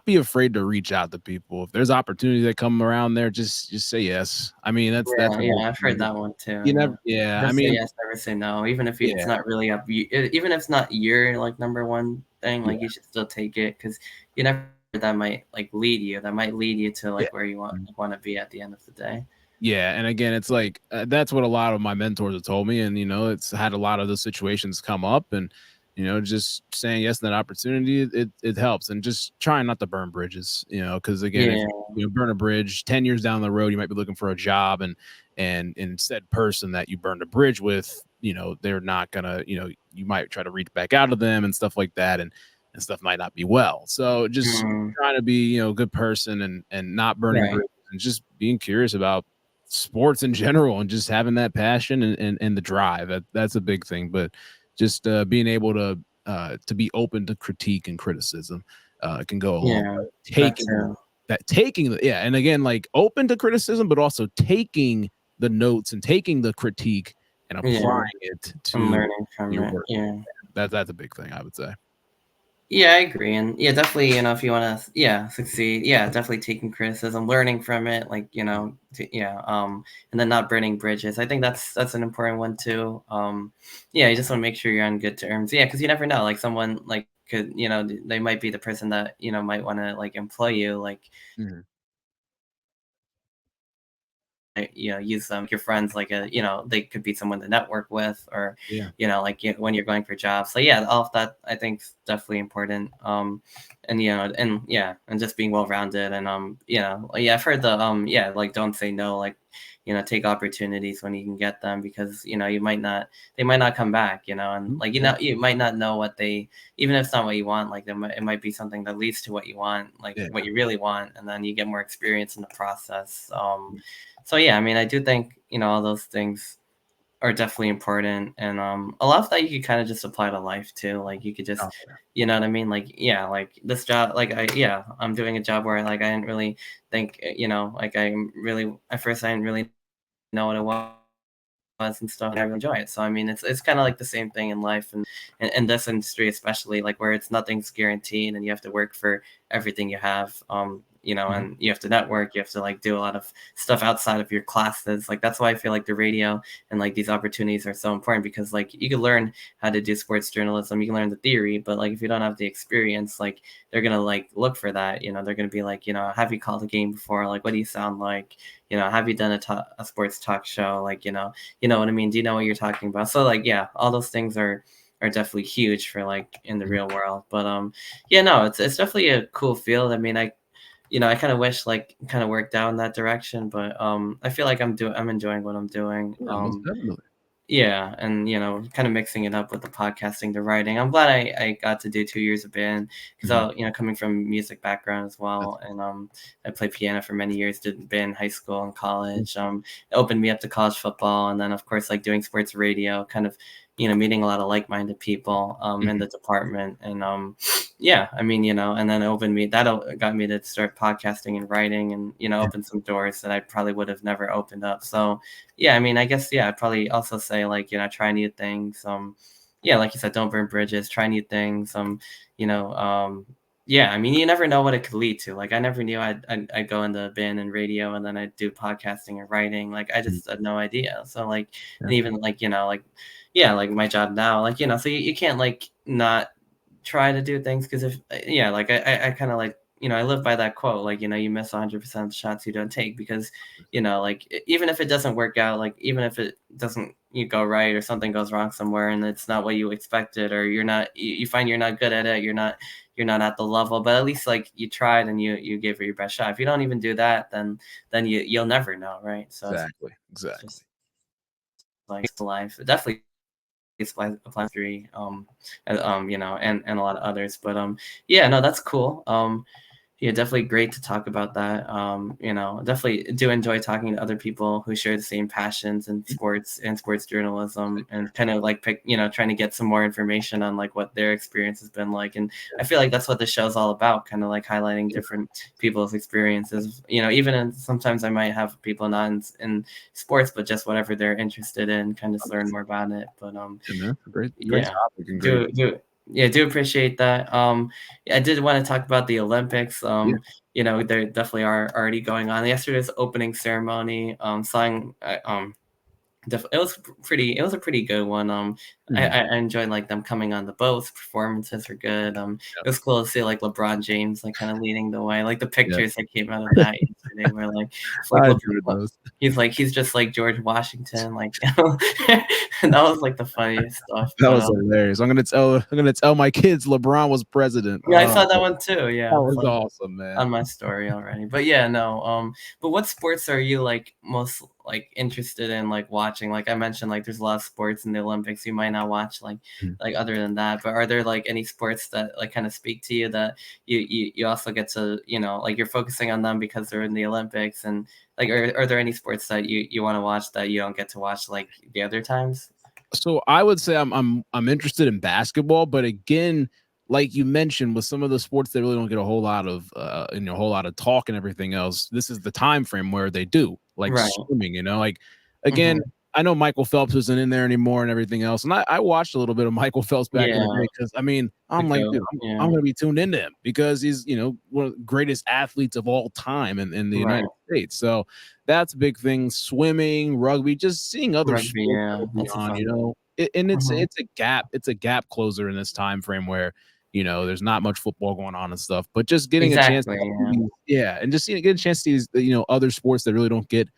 be afraid to reach out to people. If there's opportunities that come around there, just say yes. I mean, that's
Yeah,
the
yeah,
big
I've heard
thing.
that one too.
You
Yeah,
never, yeah. I
just say
mean,
yes, never say no. Even if it's
yeah,
not really even if it's not your like number one thing,
yeah,
like you should still take it because you never that might like that might lead you to
yeah.
like where you want to be at the end of the day.
Yeah, and again, it's like that's what a lot of my mentors have told me, and it's had a lot of those situations come up, and just saying yes to that opportunity, it helps, and just trying not to burn bridges, because again, if
Yeah,
you burn a bridge 10 years down the road, you might be looking for a job, and said person that you burned a bridge with, they're not gonna, you might try to reach back out to them and stuff like that, and stuff might not be well. So just
mm,
trying to be a good person and not burning
right.
bridges and just being curious about sports in general and just having that passion and the drive that's a big thing, but just being able to be open to critique and criticism can go a long
Yeah,
way,
that
taking
too.
yeah, and again, like open to criticism but also taking the notes and taking the critique and
Yeah,
applying it
I'm
to
learning from
your
it.
work.
Yeah.
That's a big thing, I would say.
Yeah, I agree, and yeah, definitely, if you wanna, yeah, succeed, yeah, definitely taking criticism, learning from it, like, yeah, and then not burning bridges. I think that's an important one too. Yeah, you just wanna make sure you're on good terms. Yeah, because you never know, like, someone, like, could, they might be the person that, might wanna, like, employ you, like,
Mhm.
use them your friends, like, they could be someone to network with, or
Yeah.
like, when you're going for jobs. So yeah, all of that I think is definitely important. And and yeah, and just being well rounded, and yeah, I've heard the yeah, like, don't say no, like, take opportunities when you can get them, because you might not they might not come back, and
Mhm.
like,
Yeah.
you might not know what they, even if it's not what you want, like, it might be something that leads to what you want, like
Yeah.
what you really want, and then you get more experience in the process. So yeah, I mean, I do think, all those things are definitely important, and a lot of that you could kind of just apply to life too. Like, you could just,
Oh, yeah.
you know what I mean? Like, yeah, like this job, like, I'm doing a job where, like, I didn't really think, like, at first I didn't really know what it was and stuff, and I really enjoy it. So I mean, it's kind of like the same thing in life, and in this industry especially, like, where it's nothing's guaranteed, and you have to work for everything you have.
Mhm.
And you have to network, you have to, like, do a lot of stuff outside of your classes. Like, that's why I feel like the radio and, like, these opportunities are so important, because, like, you can learn how to do sports journalism, you can learn the theory, but, like, if you don't have the experience, like, they're gonna, like, look for that. They're gonna be like, have you called a game before? Like, what do you sound like? Have you done a sports talk show? Like, you know what I mean? Do you know what you're talking about? So, like, yeah, all those things are definitely huge for, like, in the
Mhm.
real world. But yeah, no, it's definitely a cool field. I mean, I kind of wish, like, kind of worked out in that direction, but I feel like I'm enjoying what I'm doing.
Yeah, most definitely.
Yeah, and kind of mixing it up with the podcasting, the writing. I'm glad I got to do 2 years of band, because
Mhm.
coming from music background as
That's
well, and I played piano for many years, did band in high school and
mm,
college. It opened me up to college football, and then of course, like, doing sports radio, kind of meeting a lot of like-minded people in
mhm.
the department, and yeah, I mean, and then it opened me that got me to start podcasting and writing, and
Yeah.
open some doors that I probably would have never opened up. So yeah, I mean, I guess, yeah, I'd probably also say, like, try new things. Yeah, like you said, don't burn bridges, try new things. You know, yeah, I mean, you never know what it could lead to. Like, I never knew I'd go into band and radio, and then I'd do podcasting and writing. Like, I
Mhm.
just had no idea. So, like,
Yeah.
and even, like, like, yeah, like my job now, like, so you can't, like, not try to do things, because if yeah, like, I kind of, like, I live by that quote, like, you miss 100% of the shots you don't take, because like, even if it doesn't work out, like, even if it doesn't, you go right, or something goes wrong somewhere, and it's not what you expected, or you find you're not good at it, you're not at the level, but at least, like, you tried, and you gave it your best shot. If you don't even do that, then you'll never know, right? So
Exactly.
it's
Exactly.
just like life. It definitely applies to and a lot of others. But yeah, no, that's cool. Yeah, definitely great to talk about that. Definitely do enjoy talking to other people who share the same passions in sports and sports journalism, and kind of, like, trying to get some more information on, like, what their experience has been like. And I feel like that's what the show's all about, kind of, like, highlighting
Yeah.
different people's experiences. Even sometimes I might have people not in sports, but just whatever they're interested in, kind of learn more about it. But
Yeah, man. Great
yeah,
topic and great.
do appreciate that. I did want to talk about the Olympics.
Yeah.
There definitely are already going on. Yesterday's opening ceremony, it was a pretty good one.
Mhm.
I enjoyed, like, them coming on the boats. Performances were good.
Yep.
It was cool to see, like, LeBron James, like, kind of leading the way. Like, the
Yeah.
pictures that came out of that yesterday were like, it's like
I enjoyed
LeBron.
those.
He's just like George Washington, like, and that was, like, the funniest stuff.
That
But
was hilarious. I'm gonna tell my kids LeBron was president.
yeah, I
Oh,
saw that one too.
that
Yeah,
was
so
awesome, man.
on my story already. But yeah, no. But what sports are you, like, most, like, interested in, like, watching? Like I mentioned, like, there's a lot of sports in the Olympics you might not watch,
Mhm.
like, other than that. But are there, like, any sports that, like, kind of speak to you, that you also get to, like, you're focusing on them because they're in the Olympics, and, like, are there any sports that you want to watch that you don't get to watch, like, the other times?
So I would say I'm interested in basketball, but again, like you mentioned, with some of the sports they really don't get a whole lot of a whole lot of talk and everything else. This is the time frame where they do, like
Right.
swimming. Like again,
Hmm.
I know Michael Phelps isn't in there anymore and everything else. And I watched a little bit of Michael Phelps back in the
Yeah,
day because I mean,
the
I'm like, dude,
GOAT, yeah,
I'm gonna be tuned into him because he's, one of the greatest athletes of all time in the
right.
United States. So that's a big thing. Swimming, rugby, just seeing other
Rugby,
sports that
yeah,
are
that's a
beyond,
fun one.
and
Mhm.
it's a gap closer in this time frame where there's not much football going on and stuff, but just getting a chance
Exactly,
to see
yeah.
and just get a chance to see these, other sports that really don't get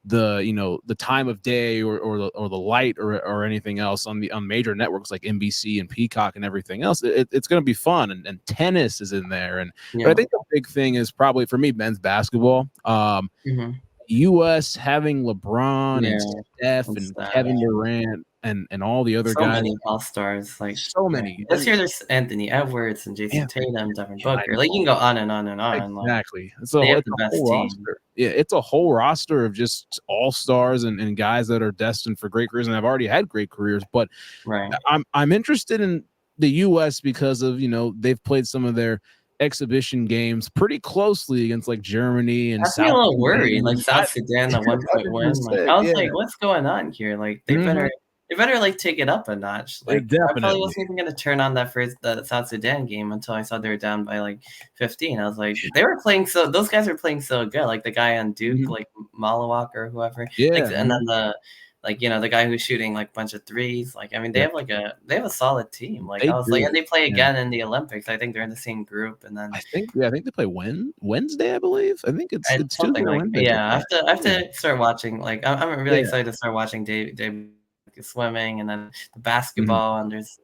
the time of day or the light or anything else on major networks like NBC and Peacock and everything else. It's going to be fun, and tennis is in there. But I
Yeah.
think the big thing is probably for me men's basketball.
Mhm.
US having LeBron and
Yeah,
Steph
and
and
Steph.
Kevin Durant and all the other
So
guys,
many all-stars, like,
so
man,
many.
this year there's Anthony Edwards and Jason
Anthony,
Tatum, Devin
yeah, I
Booker, like, you
know.
can go on and on and on, like,
Exactly.
they have
It's
the
a
best
whole
team.
roster. Yeah, it's a whole roster of just all-stars and guys that are destined for great careers and have already had great careers. But
Right.
I'm interested in the US because of, they've played some of their exhibition games pretty closely against like Germany and
Has me a
South
little worried, like,
Sudan.
South Sudan, the one-point win, like,
100%,
I was
yeah.
like, "What's going on here?" Like,
Mhm.
they better, like, take it up a notch, like, I probably
Definitely.
wasn't even gonna turn on that South Sudan game until I saw they were down by, like, 15. I was like, they were playing so those guys were playing so good, like, the guy on Duke,
Mhm.
like, Malawak or whoever, like,
Yeah,
and
mhm.
then the guy who's shooting, like, bunch of threes, like, I mean,
Yeah,
they have a solid team, like,
they
I was like, and
do.
they play
Yeah.
again in the Olympics, I think they're in the same group, and then
I think they play Wednesday, I believe. I think it's
it's
Tuesday
something
or
like
Wednesday they
yeah,
play.
I have
Yeah.
to start watching, like, I'm really
Yeah.
excited to start watching Dave swimming and then the
Mhm.
basketball and there's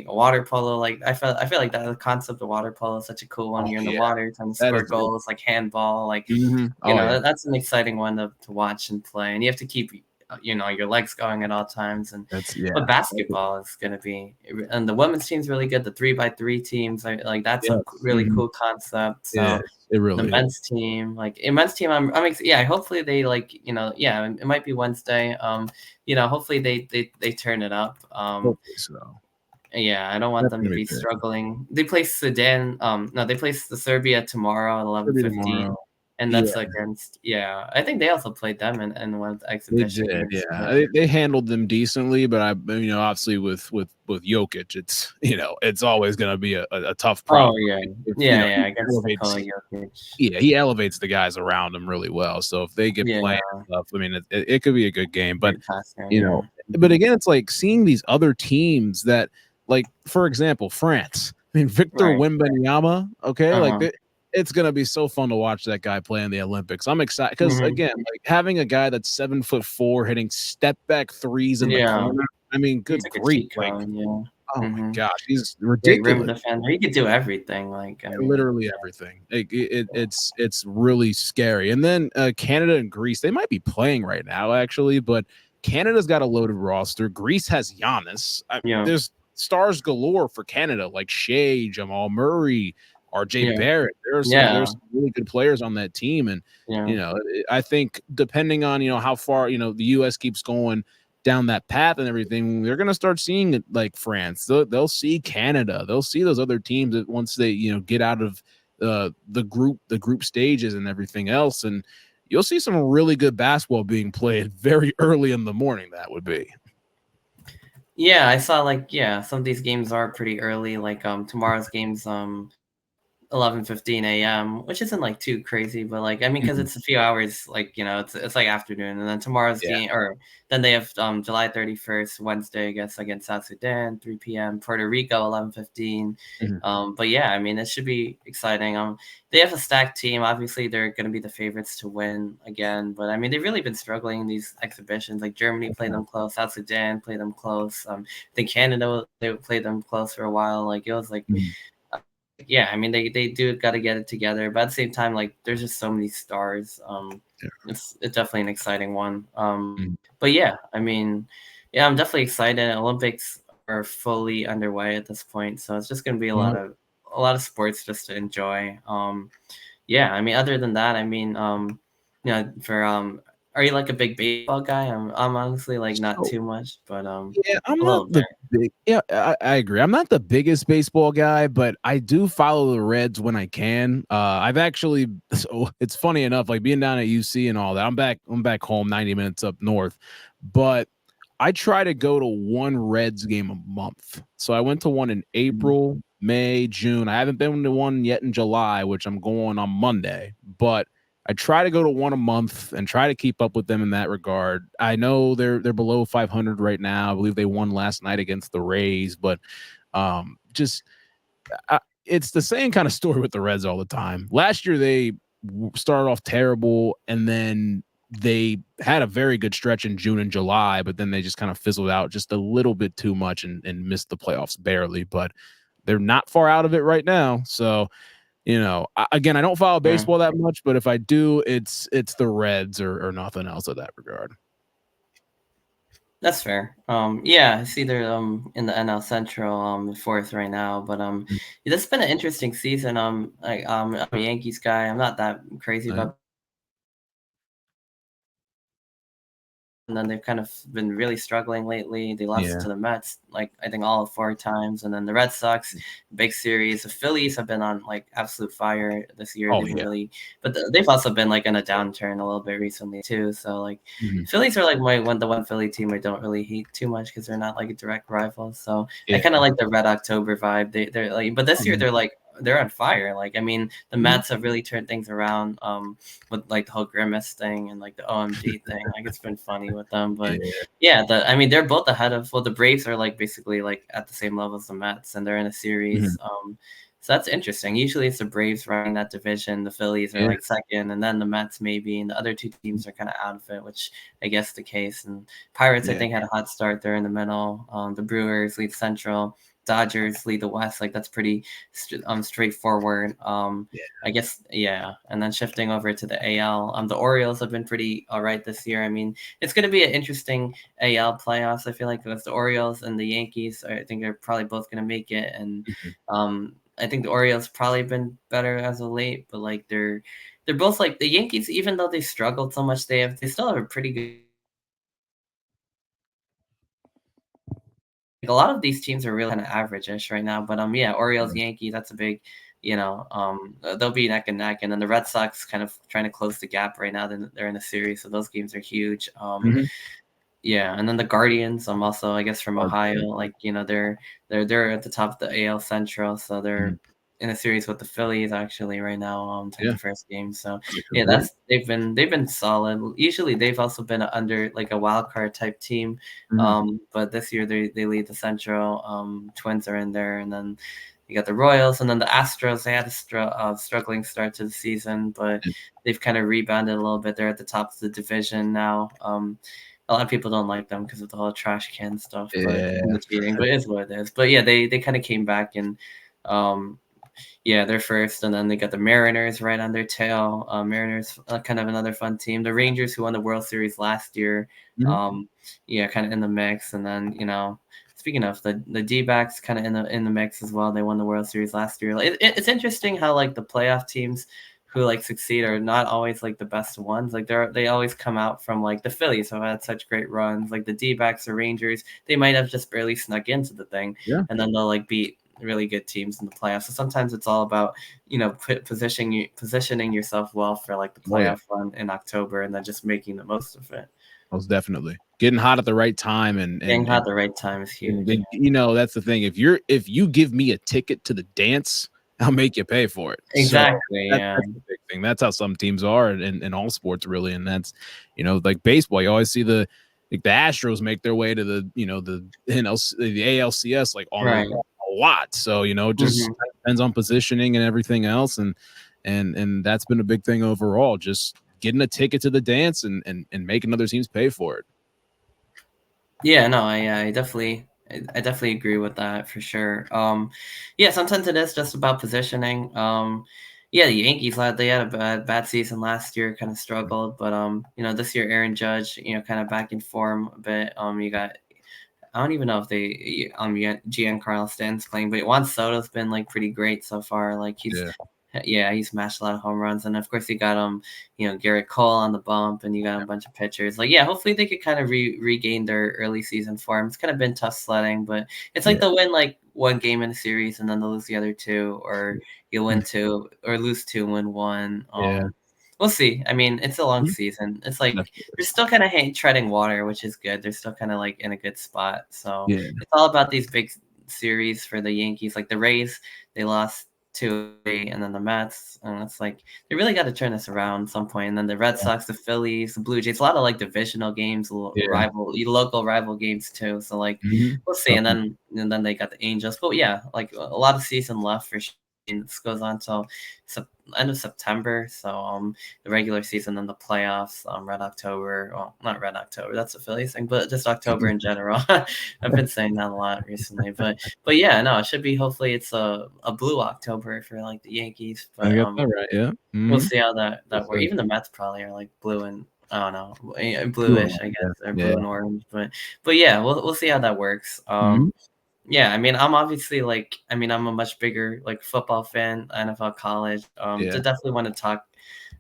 water polo, like, I feel like that the concept of water polo is such a cool one,
Oh,
you're in the
yeah.
water trying to
That
score
is a
goals, like handball, like,
Mhm. Oh, yeah.
that's an exciting one to watch and play, and you have to keep, your legs going at all times, and
That's
but
yeah.
basketball is gonna be and the women's team's really good, the 3x3 teams, like, that's a
Yes.
really
Mhm.
cool concept,
It is.
so
It
the
really is.
men's team, like, men's team, yeah, hopefully they, like, yeah, it might be Wednesday, hopefully they turn it up,
Hopefully so.
yeah, I don't want
That's
them to
gonna be
be
big.
struggling. They play Sudan, no, they play the Serbia tomorrow at
Should be tomorrow.
11:15, and
Yeah,
that's against yeah, I think they also played them in one of the
they
exhibition
did,
games,
yeah.
but
They handled them decently, but obviously with Jokic, it's, it's always gonna be a tough
oh,
problem.
yeah.
If,
Yeah, yeah,
he
against
elevates
Nikola Jokic.
yeah, he elevates the guys around him really well. So if they get playing
Yeah,
stuff, I mean, it could be a good game. But
great passer,
you know,
yeah.
but
Mhm.
again, it's like seeing these other teams that, like, for example, France. I mean, Victor
Right,
Wembanyama, okay, like
uh-huh.
it's gonna be so fun to watch that guy play in the Olympics. I'm excited because
Mhm.
again, like having a guy that's 7'4" hitting step back threes in the
Yeah,
corner. I mean,
he's
good
like a
grief,
cheat
like,
code, yeah.
oh my
Mhm.
gosh, he's
Great rim
ridiculous.
defender. He could do everything, like, I mean,
Literally everything. It's really scary. And then Canada and Greece, they might be playing right now actually, but Canada's got a loaded roster. Greece has Giannis.
yeah,
There's stars galore for Canada, like Shea, Jamal Murray, RJ
yeah,
Barrett.
yeah,
There's some really good players on that team, and
yeah.
I think depending on how far the U.S. keeps going down that path and everything, they're gonna start seeing it like France. They'll see Canada. They'll see those other teams that once they get out of the group stages and everything else, and you'll see some really good basketball being played very early in the morning. That would be.
Yeah, I saw, like, yeah, some of these games are pretty early, like, tomorrow's game's, 11:15 AM, which isn't, like, too crazy, but, like, I mean, because
Mhm.
it's a few hours, like, it's like afternoon, and then tomorrow's
Yeah.
game or then they have, July 31st, Wednesday, I guess, against South Sudan, 3 PM, Puerto Rico, 11:15,
Mhm.
but, yeah, I mean, it should be exciting, they have a stacked team, obviously, they're gonna be the favorites to win again, but, I mean, they've really been struggling in these exhibitions, like, Germany played them close, South Sudan played them close, I think Canada, they played them close for a while, like, it was, like,
Mhm.
yeah, I mean, they do gotta get it together, but at the same time, like, there's just so many stars,
Yeah.
it's definitely an exciting one,
Mhm.
but yeah, I mean, yeah, I'm definitely excited, Olympics are fully underway at this point, so it's just gonna be
Well,
a lot of sports just to enjoy, yeah, I mean, other than that, I mean, for, Are you like a big baseball guy? I'm honestly like not
So
too much, but
yeah, I'm
a
not
little bit.
the big yeah, I agree. I'm not the biggest baseball guy, but I do follow the Reds when I can. I've actually so it's funny enough, like being down at UC and all that. I'm back home 90 minutes up north, but I try to go to one Reds game a month. So I went to one in
Mhm.
April, May, June. I haven't been to one yet in July, which I'm going on Monday, but I try to go to one a month and try to keep up with them in that regard. I know they're below 500 right now. I believe they won last night against the Rays, but just it's the same kind of story with the Reds all the time. Last year they started off terrible, and then they had a very good stretch in June and July, but then they just kind of fizzled out just a little bit too much and missed the playoffs barely. But they're not far out of it right now, so again, I don't follow
Yeah,
baseball that much, but if I do, it's the Reds or nothing else of that regard.
that's fair. Yeah, I see they're in the NL Central fourth right now, but
Mm,
yeah, this has been an interesting season. I'm a Yankees guy. I'm not that crazy
right.
about. And then they've kind of been really struggling lately. They lost
Yeah.
to the Mets, like I think all of four times, and then the Red Sox, big series. The Phillies have been on like absolute fire this year.
Oh,
They've been
yeah.
really, but they've also been like in a downturn a little bit recently too. So like,
Mhm.
Phillies are like the one Philly team I don't really hate too much because they're not like a direct rival. So I
Yeah.
kind of like the Red October vibe. They're like, but
Oh,
this year
yeah.
they're on fire. Like I mean, the
Mhm.
Mets have really turned things around. With like the whole grimace thing and like the OMG thing. Like it's been funny with them, but
Yeah.
yeah, I mean they're both ahead of the Braves are like basically like at the same level as the Mets and they're in a series.
Mhm.
So that's interesting. Usually it's the Braves running that division, the Phillies are
Yeah.
like second, and then the Mets maybe, and the other two teams are kind of out of it, which I guess the case. And Pirates I
Yeah.
think had a hot start there in the middle. The Brewers lead Central. Dodgers lead the West. Like that's pretty straightforward. I guess yeah, and then shifting over to the AL, the Orioles have been pretty all right this year. I mean, it's going to be an interesting AL playoffs. I feel like with the Orioles and the Yankees, I think they're probably both going to make it, and
Mhm.
I think the Orioles probably been better as of late, but like they're both like the Yankees, even though they struggled so much, they still have a pretty good. Like, a lot of these teams are really kind of average-ish right now, but yeah, Orioles,
Right.
Yankees, that's a big, they'll be neck and neck, and then the Red Sox kind of trying to close the gap right now. Then they're in a series, so those games are huge.
Mhm.
Yeah, and then the Guardians, also I guess from
Hard to
Ohio,
say.
like they're at the top of the AL Central, so
Mhm.
they're in a series with the Phillies actually right now. Took
Yeah.
the first game, so
That's a good
yeah,
point.
they've been solid. Usually they've also been under like a wild card type team,
Mhm.
but this year they lead the Central. Twins are in there, and then you got the Royals, and then the Astros. They had a struggling start to the season, but
Yeah.
they've kind of rebounded a little bit. They're at the top of the division now. A lot of people don't like them because of the whole trash can stuff, but and
Yeah.
the cheating, but it is what it is. But yeah, they kind of came back and um yeah, they're first, and then they got the Mariners right on their tail. Mariners, kind of another fun team. The Rangers, who won the World Series last year,
Mhm.
yeah, kind of in the mix. And then speaking of the D-backs, kind of in the mix as well. They won the World Series last year. Like, it's interesting how like the playoff teams who like succeed are not always like the best ones. Like they always come out from like the Phillies who have had such great runs. Like the D-backs or Rangers, they might have just barely snuck into the thing,
Yeah.
and then they'll like beat really good teams in the playoffs. So sometimes it's all about positioning yourself well for like the
Oh, yeah.
playoff run in October, and then just making the most of it.
Most definitely. Getting hot at the right time and
Getting
and
hot
and
at the right time is
And
huge.
then, that's the thing. If you give me a ticket to the dance, I'll make you pay for it. So
Exactly. Yeah.
that's the big thing. That's how some teams are in all sports really. And that's, like baseball, you always see the Astros make their way to the the ALCS like on
Right.
a lot. So, just
Hmm.
depends on positioning and everything else. And that's been a big thing overall. Just getting a ticket to the dance and making other teams pay for it.
Yeah. No. I definitely agree with that for sure. Yeah. Sometimes it is just about positioning. Yeah, the Yankees they had a bad season last year, kind of struggled, but this year Aaron Judge, kind of back in form a bit. You got I don't even know if Giancarlo Stanton's playing, but Juan Soto's been like pretty great so far. Like
Yeah.
Yeah, he smashed a lot of home runs, and of course you got Garrett Cole on the bump, and you got a bunch of pitchers. Like, yeah, hopefully they could kind of regain their early season form. It's kind of been tough sledding, but it's like
Yeah.
they'll win like one game in a series, and then they'll lose the other two, or you'll win
Mhm.
two, or lose two, and win one.
Yeah.
We'll see. I mean, it's a long
Mhm.
season. It's like
Definitely.
they're still kind of treading water, which is good. They're still kind of like in a good spot. So
Yeah.
it's all about these big series for the Yankees. Like the Rays, they lost 2-3, and then the Mets, and it's like they really got to turn this around at some point. And then the Red
Yeah.
Sox, the Phillies, the Blue Jays, a lot of like divisional games,
Yeah.
local rival games too. So like
Mhm.
we'll see. And
Definitely.
then they got the Angels. But yeah, like a lot of season left for sure. And this goes on till end of September. So the regular season and the playoffs, Red October. Well, not Red October, that's a Phillies thing, but just October in general. I've been saying that a lot recently, but yeah, no, it should be. Hopefully, it's a blue October for like the Yankees,
I
but
got that right, yeah.
we'll
Mhm.
see how that
Yes,
works.
sir.
Even the Mets probably are like blue and I don't know,
Blue and
bluish, I
white,
guess,
yeah.
or blue
Yeah.
and orange, but yeah, we'll see how that works.
Mhm.
Yeah, I mean, I'm obviously like, I mean, I'm a much bigger like football fan, NFL, college. To
Yeah.
definitely want to talk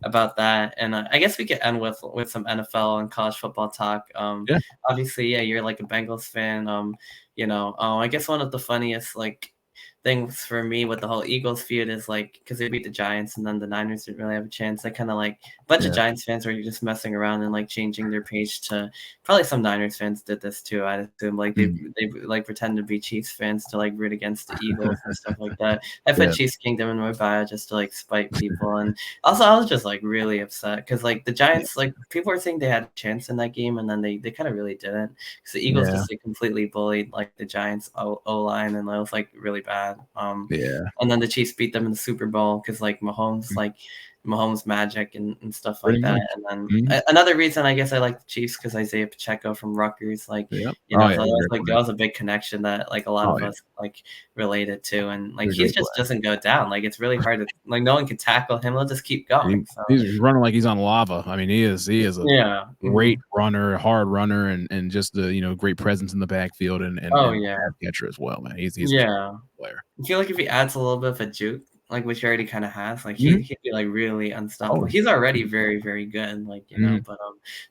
about that, and I guess we could end with some NFL and college football talk.
Yeah.
Obviously, yeah, you're like a Bengals fan. I guess one of the funniest like things for me with the whole Eagles feud is like because they beat the Giants and then the Niners didn't really have a chance. I kind of like a bunch of
Yeah.
Giants fans were just messing around and like changing their page to probably some Niners fans did this too. I'd assume like they
Mhm.
they like pretend to be Chiefs fans to like root against the Eagles and stuff like that. I put
Yeah.
Chiefs Kingdom in my bio just to like spite people, and also I was just like really upset because like the
Yeah.
Giants, like people were saying they had a chance in that game and then they kind of really didn't because the Eagles
Yeah.
just like completely bullied like the Giants O line, and that was like really bad.
Yeah.
And then the Chiefs beat them in the Super Bowl because like
Mhm.
Mahomes magic and stuff
Pretty
like that.
much.
And then
Mhm.
another reason I guess I like the Chiefs because Isaiah Pacheco from Rutgers, like
Yep. Oh,
so
yeah,
that
he's a
was
great
like that
player.
was a big connection that like a lot
Oh,
of
yeah.
us like related to, and like
He's a
he
great
just
player.
doesn't go down. Like it's really hard to like no one can tackle him. He'll just keep going. So
He's running like he's on lava. I mean, he is a
yeah.
great runner, a hard runner, and just a, great presence in the backfield
Oh
and
yeah.
pass catcher as well, man. He's a
Yeah.
player.
I feel like if he adds a little bit of a juke, like which he already kind of has, like
Mhm.
he'd be like really
Oh,
unstoppable.
yeah.
He's already very very good, like
Mhm.
but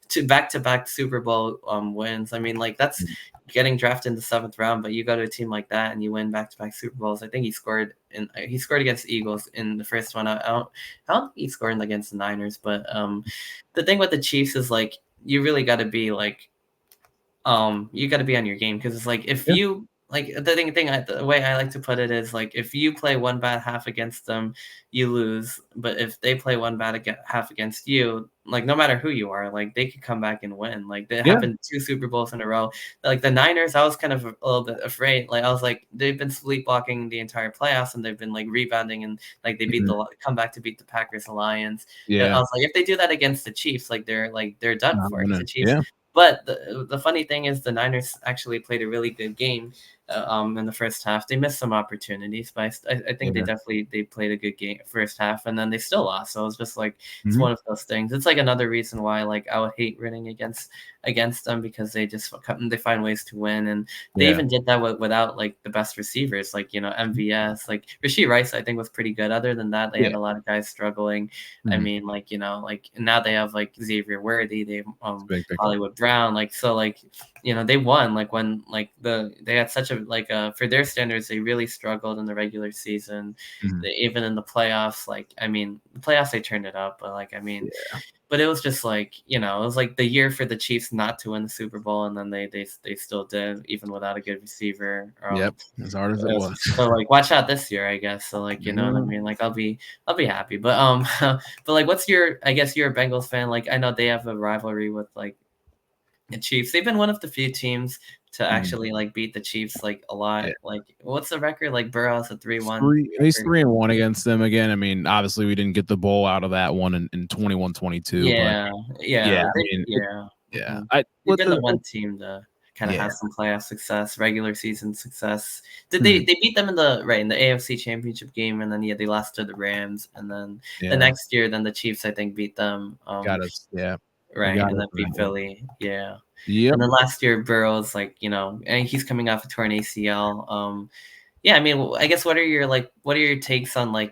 to back Super Bowl wins. I mean, like that's
Mhm.
getting drafted in the seventh round, but you go to a team like that and you win back to back Super Bowls. I think he scored against the Eagles in the first one. I don't think he scored against the Niners, but the thing with the Chiefs is like you really got to be like you got to be on your game because it's like if
Yeah.
you like the way I like to put it is like if you play one bad half against them, you lose. But if they play one half against you, like no matter who you are, like they could come back and win. Like they
Yeah.
happened two Super Bowls in a row. Like the Niners, I was kind of a little bit afraid. Like I was like they've been sleepwalking the entire playoffs and they've been like rebounding and like they
Mhm.
come back to beat the Packers, the Lions. And I
Yeah.
was like if they do that against the Chiefs, like they're done
Not
for because the
winning.
Chiefs
Yeah.
but the funny thing is, the Niners actually played a really good game in the first half. They missed some opportunities, but I think
Yeah.
they played a good game first half, and then they still lost. So it's just like it's
Mhm.
one of those things. It's like another reason why like I would hate rooting against them because they find ways to win, and they
Yeah.
even did that without like the best receivers, like MVS, like Rasheed Rice. I think was pretty good. Other than that, they
Yeah.
had a lot of guys struggling. I
Mhm.
mean, like like now they have like Xavier Worthy. They have
It's a big pickup.
Hollywood Brown, like so, like they won, like when like they had such a like for their standards, they really struggled in the regular season.
Mhm.
Even in the playoffs, like I mean, the playoffs they turned it up, but like I mean,
Yeah.
but it was just like it was like the year for the Chiefs not to win the Super Bowl, and then they still did even without a good receiver.
Yep. As hard as it was.
So like watch out this year, I guess. So like you know what I
Yeah.
mean. Like I'll be happy, but but like what's your I guess you're a Bengals fan. Like I know they have a rivalry with like the Chiefs. They've been one of the few teams to
Mhm.
actually like beat the Chiefs like a lot.
Yeah.
Like what's the record? Like Burrow's a 3-1
He's
record.
3-1 against them again. I mean, obviously, we didn't get the bowl out of that one in 21-22, but
Yeah,
yeah,
yeah,
I mean,
yeah.
yeah.
Mhm.
I
They've
with
been the
the
one team to kind of
yeah.
have some playoff success, regular season success. Did
Mhm.
they beat them in the AFC Championship game, and then yeah, they lost to the Rams, and then the
Yeah.
next year, then the Chiefs I think beat them,
Got us. Yeah. They
right,
got
and
us
then
in
beat
that one.
Philly, yeah.
Yep.
And then last year, Burrow's like and he's coming off a torn ACL. Yeah, I mean, I guess what are your takes on like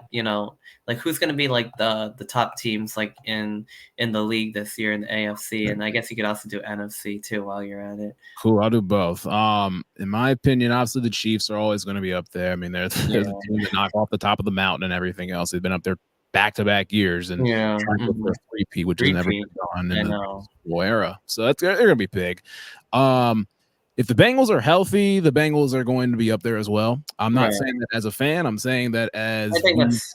like who's going to be like the top teams like in the league this year in the AFC, and I guess you could also do NFC too while you're at it.
Cool, I'll do both. In my opinion, obviously the Chiefs are always going to be up there. I mean, they're the team that knock off the top of the mountain and everything else. They've been up there back-to-back years and trying to go for a three-peat, which has never been done in the era. So they're going to be big. If the Bengals are healthy, the Bengals are going to be up there as well. I'm not saying that as a fan. I'm saying that as
I think
it's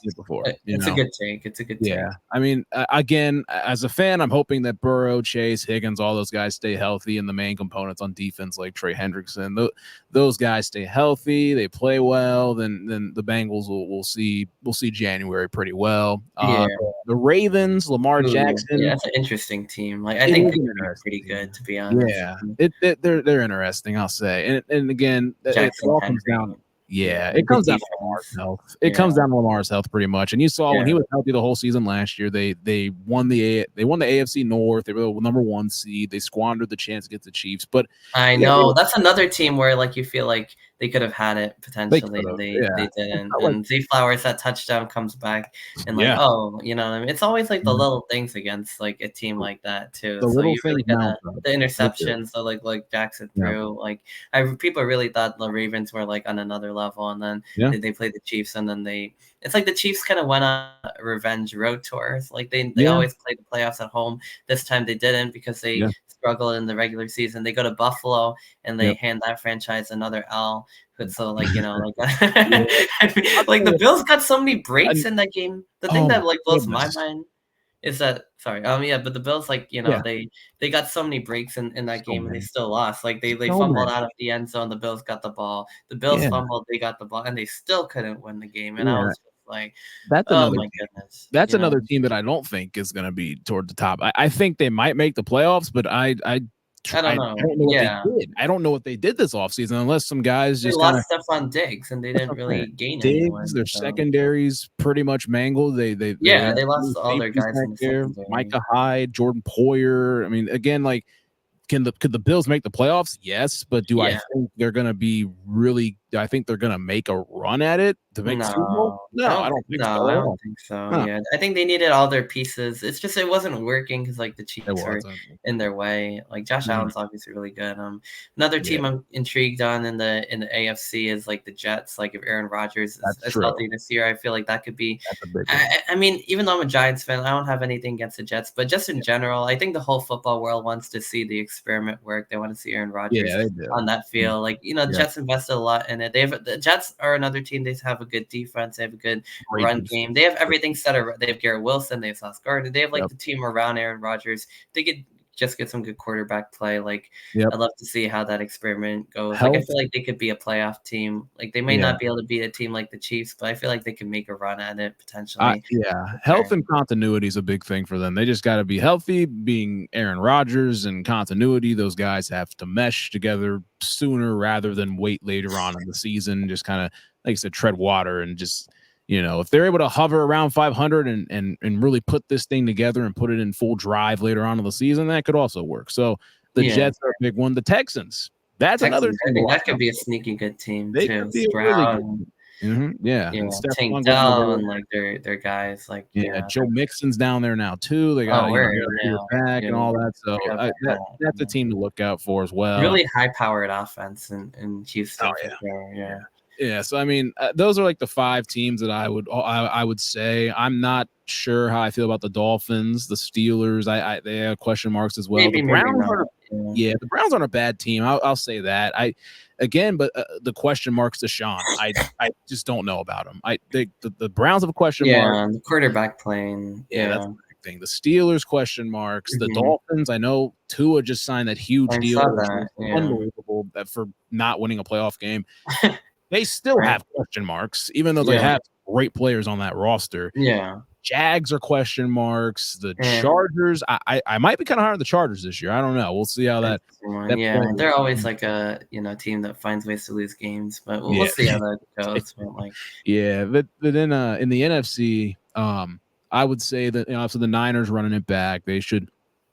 a good take. It's a good take.
Yeah. I mean, again, as a fan, I'm hoping that Burrow, Chase, Higgins, all those guys stay healthy, and the main components on defense like Trey Hendrickson, those guys stay healthy, they play well, then the Bengals will see January pretty well. The Ravens, Lamar Jackson.
Yeah, that's an interesting team. Like I think they're pretty good, to be honest.
Yeah. They're interesting, I'll say. And again, it all comes down. Yeah, it comes down to Lamar's health. It comes down to Lamar's health pretty much. And you saw when he was healthy the whole season last year, they won the AFC North. They were the number 1 seed. They squandered the chance against the Chiefs. But
I know that's another team where like you feel like they could have had it potentially. They didn't. And Zay Flowers, that touchdown comes back and like you know what I mean? It's always like the little things against like a team like that too.
The
so
little
you really gotta, the interceptions, so like Jackson threw. Like people really thought the Ravens were like on another level, and then they played the Chiefs, and then it's like the Chiefs kind of went on a revenge road tours. Like they always play the playoffs at home. This time they didn't because they struggled in the regular season. They go to Buffalo and they hand that franchise another L. So like you know like like the Bills got so many breaks in that game. The thing that like blows my mind is that but the Bills like you know they got so many breaks in that game and they still lost. Like they fumbled out of the end zone. The Bills got the ball. The Bills fumbled. They got the ball and they still couldn't win the game. And I was just like,
that's
oh my goodness.
That's another team that I don't think is going to be toward the top. I think they might make the playoffs, but I
don't know.
I don't know what they did. I don't know what they did this offseason unless some guys just
lost Stephon Diggs and they didn't really gain anyone.
Their secondaries pretty much mangled. They
lost all their guys in the secondary.
Micah Hyde, Jordan Poyer. I mean, again, like could the Bills make the playoffs? Yes, but do I think they're going to be really? I think they're going to make a run at it to make Super Bowl? No, I don't think so.
I don't think so. Huh. Yeah, I think they needed all their pieces. It's just it wasn't working because like the Chiefs were in their way. Like Josh Allen's obviously really good. Another team I'm intrigued on in the AFC is like the Jets. Like if Aaron Rodgers is healthy this year, I feel like that could be. I mean, even though I'm a Giants fan, I don't have anything against the Jets, but just in general, I think the whole football world wants to see the experiment work. They want to see Aaron Rodgers on that field. Like the Jets invested a lot in it. The Jets are another team. They have a good defense. They have a good run game. They have everything set up. They have Garrett Wilson. They have Sauce Gardner. They have like the team around Aaron Rodgers. They could just get some good quarterback play. Like I'd love to see how that experiment goes. Like I feel like they could be a playoff team. Like they may not be able to beat a team like the Chiefs, but I feel like they can make a run at it potentially.
Health and continuity is a big thing for them. They just got to be healthy. Being Aaron Rodgers and continuity, those guys have to mesh together sooner rather than wait later on in the season. Just kind of, like I said, tread water and just. If they're able to hover around 500 and really put this thing together and put it in full drive later on in the season, that could also work. So the Jets are a big one. The Texans, another team.
That could be a sneaky good team
they
too.
Could be really good.
Tank Dell and like their guys. Like
Joe Mixon's down there now too. They got back and all that. So that's a team to look out for as well.
Really high powered offense in Houston.
Yeah, so I mean, those are like the 5 teams that I would say. I'm not sure how I feel about the Dolphins, the Steelers. They have question marks as well. The Browns aren't a bad team. I'll say that. But the question marks to Sean. I just don't know about them. The Browns have a question mark.
Yeah, the quarterback playing.
That's the big thing. The Steelers question marks. The Dolphins. I know Tua just signed that huge deal. Unbelievable for not winning a playoff game. They still have question marks, even though they have great players on that roster.
Yeah.
Jags are question marks. The Chargers, I might be kind of high on the Chargers this year. I don't know. We'll see how that
they're always like a team that finds ways to lose games, but we'll see how that goes.
But then in the NFC, I would say that obviously the Niners running it back. They should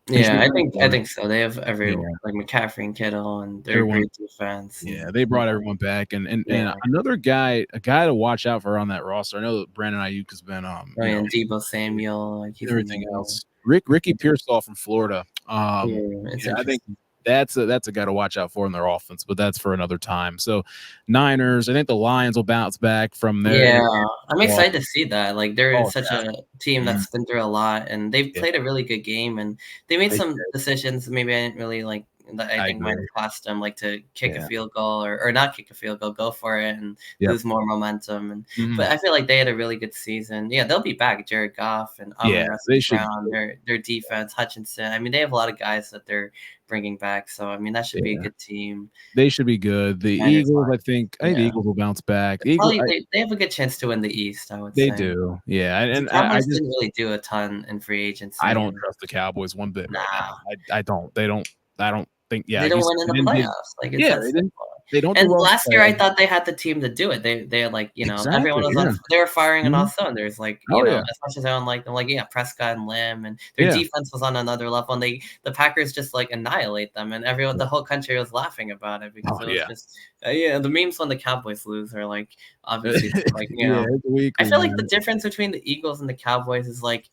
They should
Yeah,
be
I
going
think I
for it.
think so. They have
Yeah,
like McCaffrey and Kittle, and they're a
everyone.
great defense,
Yeah,
and
they brought everyone back, and
yeah,
another guy, a guy to watch out for on that roster. I know that Brandon Ayuk has been,
and Debo Samuel, like he's in
everything
there.
else. Ricky Pearsall from Florida.
Yeah, it's
I think
interesting.
that's a guy to watch out for in their offense, but that's for another time. So, Niners, I think the Lions will bounce back from their
Yeah, I'm
loss.
excited to see that. Like, they're
Oh,
such a team
yeah.
that's been through a lot, and they've
Yeah,
played a really good game, and they made
they
some
did.
decisions maybe I didn't really like that I
I
think might
agree.
have cost them, like to kick a
Yeah.
field goal or not kick a field goal, go for it and
Yep.
lose more momentum. And
Mhm.
but I feel like they had a really good season. Yeah, they'll be back. Jared Goff and
Yeah,
Russell
they should.
Brown, their defense, Hutchinson. I mean, they have a lot of guys that they're bringing back. So I mean, that should be a
Yeah,
good team.
they should be good. The
Niners
Eagles,
line.
I think the
Yeah.
Eagles will bounce back. The
It's
Eagle
probably
I
they have a good chance to win the East, I would
They
say.
do. Yeah,
The
and I
Cowboys
just
didn't really do a ton in free
I
agency,
don't
and
trust the Cowboys one bit right now.
nah,
I don't. They don't. I don't think. Yeah,
they
you
don't
said
win in
they
the
didn't do.
playoffs, like, it's
Yeah,
that
they didn't.
simple.
They don't do
And
well in
last
the
year, I
playoffs.
thought they had the team to do it. They had, like, everyone
Exactly.
was
Yeah.
they were firing on all
Mhm.
cylinders, like,
Oh yeah.
as much as I don't like them, like, yeah, Prescott and Lamb, and their
Yeah.
defense was on another level, and the Packers just, like, annihilate them, and the whole country was laughing about it because
Oh
it was
yeah.
just yeah, the memes when the Cowboys lose are, like, obviously, like,
Yeah. It's
I
weekly,
feel like the
man.
difference between the Eagles and the Cowboys is, like,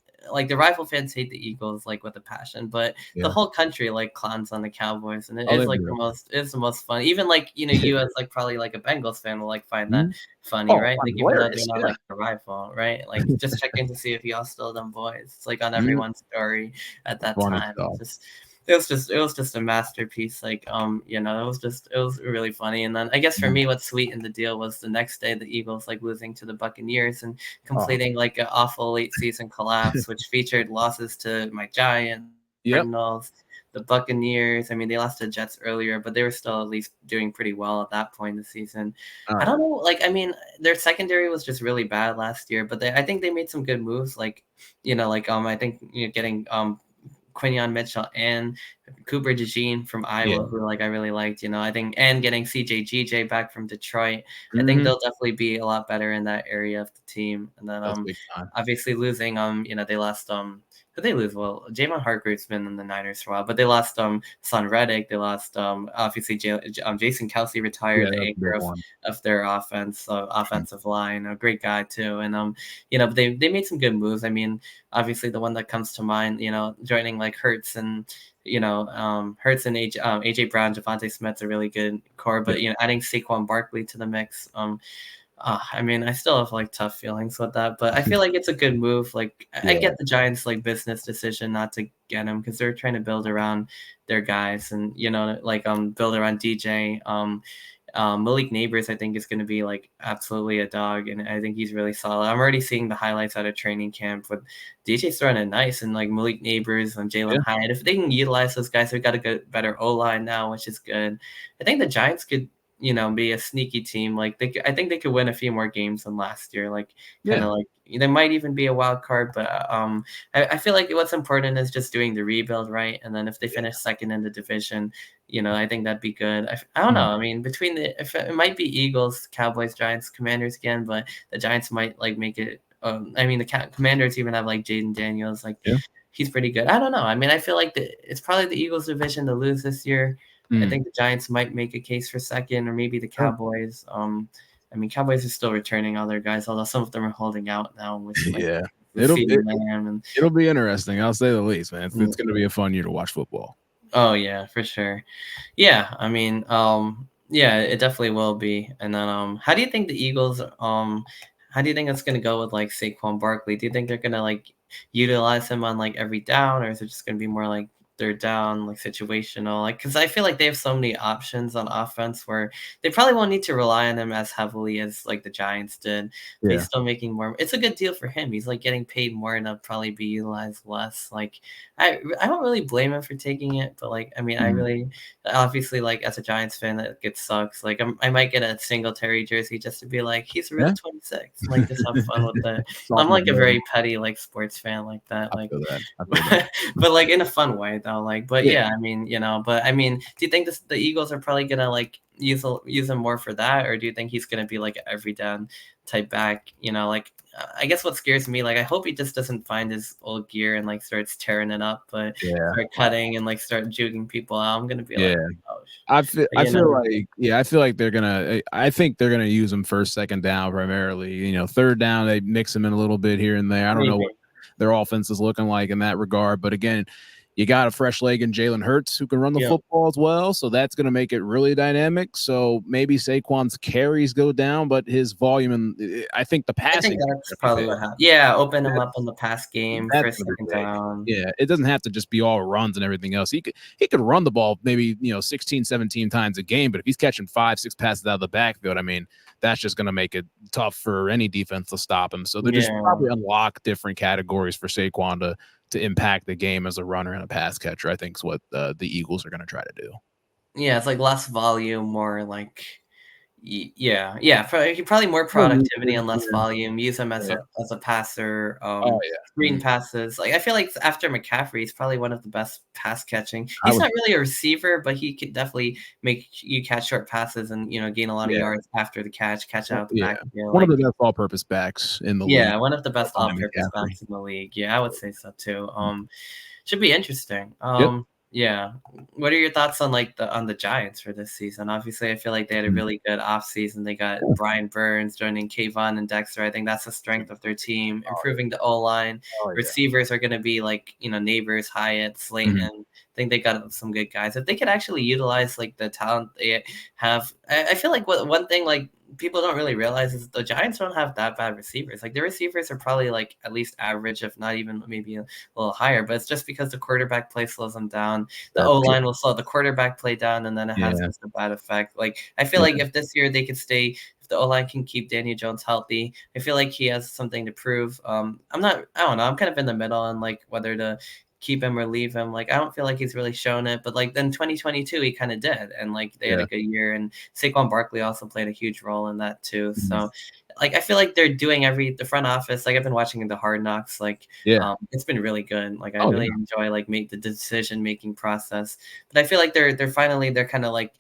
the rival fans hate the Eagles, like, with a passion, but the
Yeah.
whole country, like, clowns on the Cowboys, and it
Oh,
is,
they
like,
do.
it's the most fun. Even, like, you as, like, probably, like, a Bengals fan will, like, find that
Mhm.
funny,
Oh,
right?
I'm
Like, even though
hilarious.
they're not,
Yeah.
like, a rival, right? Like, just checking to see if y'all still them boys. It's, like, on
Mhm.
everyone's story at that
Funny
time.
stuff.
It was just a masterpiece, like, it was really funny, and then I guess for
Mhm.
me, what sweetened the deal was the next day, the Eagles, like, losing to the Buccaneers and
Oh.
completing, like, an awful late season collapse, which featured losses to my Giants,
Yep.
Cardinals, the Buccaneers. I mean, they lost to the Jets earlier, but they were still at least doing pretty well at that point in the season.
All
I
right.
don't know, like, I mean, their secondary was just really bad last year, but I think they made some good moves, like, I think, getting, Quinyon Mitchell and Cooper DeJean from
Yeah.
Iowa, who, like, I really liked, I think, and getting CJ back from Detroit. I think
Mhm.
they'll definitely be a lot better in that area of the team. And then,
That's big time.
obviously losing, they lost, who they lose? Well, Javon Hargrave's been in the Niners for a while, but they lost, Son Reddick. They lost, obviously Jason Kelsey
Yeah,
retired, the
that's a
anchor
big
of
one.
their offensive line, a great guy too. And but they made some good moves. I mean, obviously the one that comes to mind, joining like Hurts and Hurts and AJ Brown, Javonte Smith's a really good core,
Yeah.
but adding Saquon Barkley to the mix, I mean, I still have like tough feelings with that, but I feel like it's a good move. Like, I
Yeah.
get the Giants like business decision not to get him because they're trying to build around their guys and like build around DJ. Malik Neighbors, I think, is going to be like absolutely a dog, and I think he's really solid. I'm already seeing the highlights out of training camp with DJ throwing it nice, and like Malik Neighbors and
Yeah.
Jalen Hyatt. If they can utilize those guys, they've got a good, better O line now, which is good. I think the Giants could, be a sneaky team. Like I think they could win a few more games than last year. Like kind
Yeah.
of like they might even be a wild card, but I feel like what's important is just doing the rebuild right, and then if they finish second in the division, I think that'd be good. I don't know.
Mhm.
I mean, if it might be Eagles, Cowboys, Giants, Commanders again, but the Giants might like make it. I mean, the Commanders even have like Jaden Daniels, like
Yeah.
he's pretty good. I don't know. I mean, I feel like it's probably the Eagles division to lose this year. I
Mm.
think the Giants might make a case for second, or maybe the
Sure.
Cowboys. I mean, Cowboys are still returning all their guys, although some of them are holding out now with like
Yeah.
with
It'll
CeeDee
it
Lamb and
it'll be interesting, I'll say the least, man. It's
mm,
gonna be a fun year to watch football.
oh yeah, for sure. Yeah, I mean, yeah, it definitely will be. And then, how do you think it's gonna go with like Saquon Barkley? Do you think they're gonna like utilize him on like every down, or is it just gonna be more like third down, like situational? Like, because I feel like they have so many options on offense where they probably won't need to rely on him as heavily as like the Giants did. But he's
Yeah.
still making more. It's a good deal for him. He's like getting paid more, and they'll probably be utilized less. Like, I don't really blame him for taking it, but like, I mean, I
Mhm.
really obviously, like, as a Giants fan, it sucks. Like, I might get a Singletary jersey just to be like, he's a real
Yeah.
26. Like, just have fun with it. I'm
Soften the
like a
blow.
very petty like sports fan like that.
I
Like,
feel that. I feel that.
but like in a fun way though. So like, but
Yeah.
yeah, I mean, but I mean, do you think the Eagles are probably gonna like use him more for that, or do you think he's gonna be like an every down type back? Like I guess what scares me, like I hope he just doesn't find his old gear and like starts tearing it up, but
Yeah.
start cutting and like start juking people out. I'm gonna be
Yeah.
like, oh,
I
you
feel
know,
like I feel like I think they're gonna use him first, second down primarily. Third down they mix him in a little bit here and there. I don't know
maybe.
what their offense is looking like in that regard, but again, you got a fresh leg in Jalen Hurts who can run the
Yeah.
football as well, so that's gonna make it really dynamic. So maybe Saquon's carries go down, but his volume and I think the
I think
passing is
that's
gonna be
probably
big.
what happened. Yeah, open him up
That's
in the pass game,
that's
first,
gonna be
second
big.
down.
Yeah, it doesn't have to just be all runs and everything else. He could run the ball maybe 16, 17 times a game, but if he's catching 5, 6 passes out of the backfield, I mean, that's just gonna make it tough for any defense to stop him. So they just
Yeah.
probably unlock different categories for Saquon to impact the game as a runner and a pass catcher. I think is what the Eagles are gonna try to do.
Yeah, it's like less volume, more like yeah, yeah, probably more
More
productivity
usage,
and less
yeah.
volume. Use him
Yeah.
as a passer,
Oh, yeah.
screen
Mhm.
passes. Like I feel like after McCaffrey, he's probably one of the best pass catching.
I
He's
would
not really a receiver, but he could definitely make you catch short passes and gain a lot of
yeah.
yards after the catch out the
Yeah.
backfield.
One of
Like
the best all-purpose backs in the league
yeah, one of the best
behind
all-purpose
McCaffrey.
backs in the league. Yeah, I would say so too.
Mhm.
Should be interesting.
Yep.
Yeah. What are your thoughts on like the Giants for this season? Obviously, I feel like they had a
Mhm.
really good offseason. They got
Yeah.
Brian Burns joining Kayvon and Dexter. I think that's the strength of their team.
Oh,
Improving the O line.
oh, yeah.
Receivers are gonna be like, Neighbors, Hyatt,
Mhm.
Slayton. I think they got some good guys. If they could actually utilize like the talent they have, I feel like one thing like people don't really realize is the Giants don't have that bad receivers. Like their receivers are probably like at least average, if not even maybe a little higher. But it's just because the quarterback play slows them down. The
That's
O
true.
line will slow the quarterback play down, and then it has
Yeah.
just a bad effect. Like I feel like
Yeah.
if this year they could stay, if the O line can keep Daniel Jones healthy, I feel like he has something to prove. I don't know. I'm kind of in the middle on like whether to keep him or leave him. Like I don't feel like he's really shown it, but like then 2022 he kind of did, and like they had
Yeah.
a good year, and Saquon Barkley also played a huge role in that too.
Mhm.
So like I feel like they're doing the front office. Like I've been watching the Hard Knocks. Like
Yeah.
it's been really good. Like I
Oh,
really
yeah.
enjoy like make the decision making process. But I feel like they're kind of like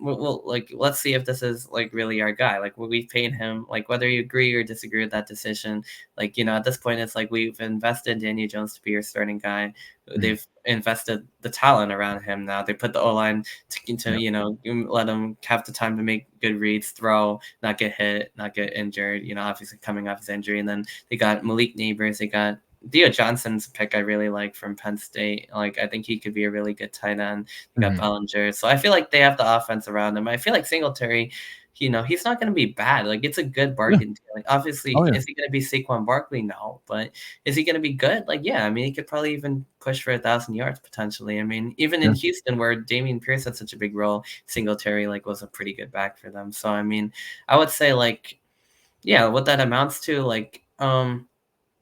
we'll like let's see if this is like really our guy. Like we've paid him. Like whether you agree or disagree with that decision, like at this point it's like we've invested Daniel Jones to be your starting guy.
Mhm.
They've invested the talent around him now. They put the O line to
Yeah.
let him have the time to make good reads, throw, not get hit, not get injured. Obviously coming off his injury, and then they got Malik Neighbors. They got Theo Johnson's pick I really like from Penn State. Like I think he could be a really good tight end. They got
Mhm.
Bellinger. So I feel like they have the offense around him. I feel like Singletary, he's not gonna be bad. Like it's a good
Yeah.
bargain deal. Like obviously,
Oh, yeah.
is he gonna be Saquon Barkley? No, but is he gonna be good? Like, yeah, I mean he could probably even push for 1,000 yards potentially. I mean, even in
Yeah.
Houston where Damian Pierce had such a big role, Singletary like was a pretty good back for them. So I mean, I would say like, yeah, what that amounts to, like,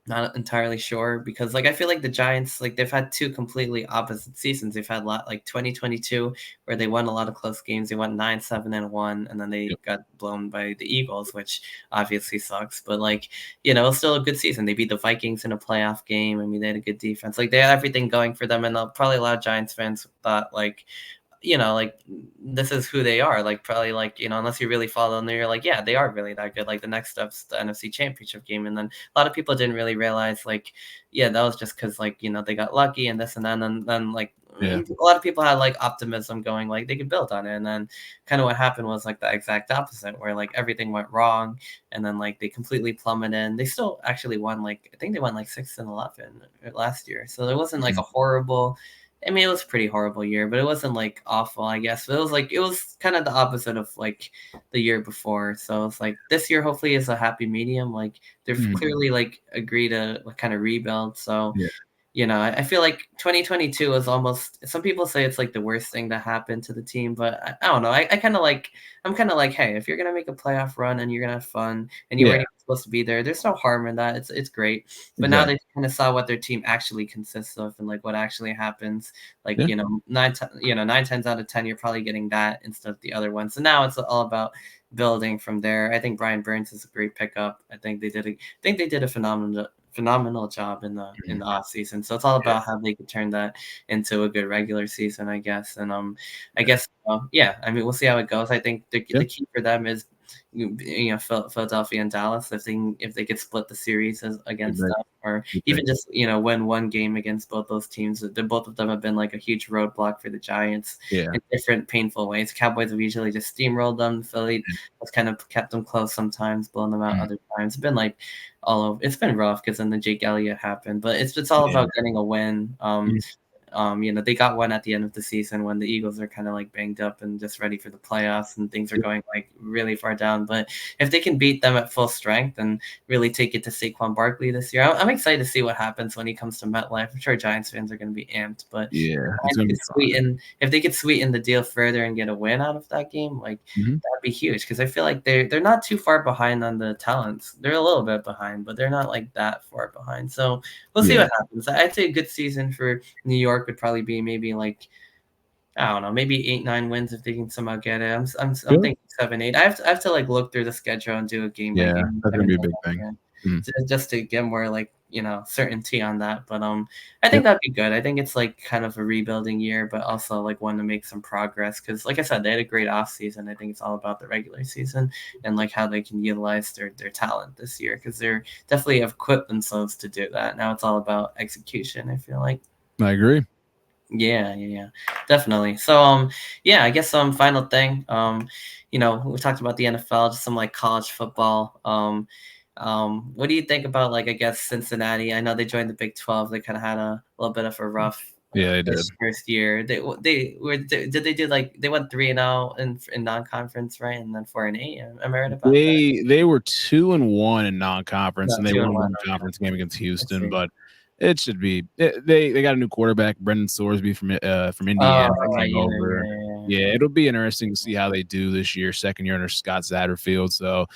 not entirely sure because like I feel like the Giants like they've had two completely opposite seasons. They've had a lot like 2022 where they won a lot of close games. They went 9-7-1, and then they
Yep.
got blown by the Eagles, which obviously sucks. But like it was still a good season. They beat the Vikings in a playoff game. I mean, they had a good defense. Like they had everything going for them, and probably a lot of Giants fans thought like like this is who they are. Like probably like, unless you really follow them, you're like, yeah, they are really that good. Like the next step's the NFC championship game. And then a lot of people didn't really realize like, yeah, that was just because like, they got lucky and this and that. And then like
Yeah.
a lot of people had like optimism going like they could build on it. And then kind of what happened was like the exact opposite where like everything went wrong and then like they completely plummeted. They still actually won like I think they won like 6-11 last year. So it wasn't like
Mhm.
a horrible I mean, it was a pretty horrible year, but it wasn't like awful, I guess. But it was kind of the opposite of like the year before. So it's like this year hopefully is a happy medium. Like they've
Mhm.
clearly like agreed to like, kind of rebuild. So
Yeah.
I feel like 2022 was almost some people say it's like the worst thing that happened to the team, but I don't know. I kind of like I'm kind of like, hey, if you're gonna make a playoff run and you're gonna have fun and you weren't
Yeah.
even supposed to be there, there's no harm in that. It's great. But now
Exactly.
they kind of saw what their team actually consists of and like what actually happens. Like,
Yeah.
nine tenths out of 10, you're probably getting that instead of the other one. So now it's all about building from there. I think Brian Burns is a great pickup. I think they did a phenomenal phenomenal job in the off season. So it's all
Yeah.
about how they could turn that into a good regular season, I guess. And I
Yeah.
guess yeah, I mean we'll see how it goes. I think
Yeah.
the key for them is Philadelphia and Dallas if they could split the series against
Exactly.
them, or even
Exactly.
just win one game against both those teams. Both of them have been like a huge roadblock for the Giants
Yeah.
in different painful ways. Cowboys have usually just steamrolled them. Philly has kind of kept them close sometimes, blown them out
Mhm.
other times. It's been like all over. It's been rough because then the Jake Elliott happened, but it's all
Yeah.
about getting a win.
Mhm.
They got one at the end of the season when the Eagles are kind of like banged up and just ready for the playoffs and things are
Yeah.
going like really far down. But if they can beat them at full strength and really take it to Saquon Barkley this year, I'm excited to see what happens when he comes to MetLife. I'm sure Giants fans are going to be amped, but
Yeah. It's gonna be fun.
if they could sweeten the deal further and get a win out of that game, like
Mhm.
that'd be huge because I feel like they're not too far behind on the talents. They're a little bit behind, but they're not like that far behind. So we'll see
Yeah.
what happens. I'd say a good season for New York would probably be maybe like I don't know, maybe 8-9 wins if they can somehow get it. I'm
Really?
thinking 7-8. I have to like look through the schedule and do a game by
Yeah.
game
That's
kind
gonna
of
be a
thing
big thing.
again,
Mhm.
just to get more like certainty on that. But I think
Yep.
that'd be good. I think it's like kind of a rebuilding year, but also like one to make some progress because, like I said, they had a great off season. I think it's all about the regular season and like how they can utilize their talent this year because they're definitely have equipped themselves to do that. Now it's all about execution. I feel like.
I agree.
Yeah, definitely. So, yeah, I guess final thing. We talked about the NFL, just some like college football. What do you think about like I guess Cincinnati? I know they joined the Big 12. They kind of had a little bit of a rough
Yeah, they did.
first year. Did they do like they went 3-0 in non-conference, right? And then 4-8. Am I right about that?
They were 2-1 in non-conference,
No,
and they
two and
won
one.
one
Okay,
conference game against
let's
Houston.
see.
But it should be they got a new quarterback, Brendan Sorsby from
Oh,
Indiana, that
from
came
IU.
over. Yeah, it'll be interesting to see how they do this year, second year under Scott Satterfield. So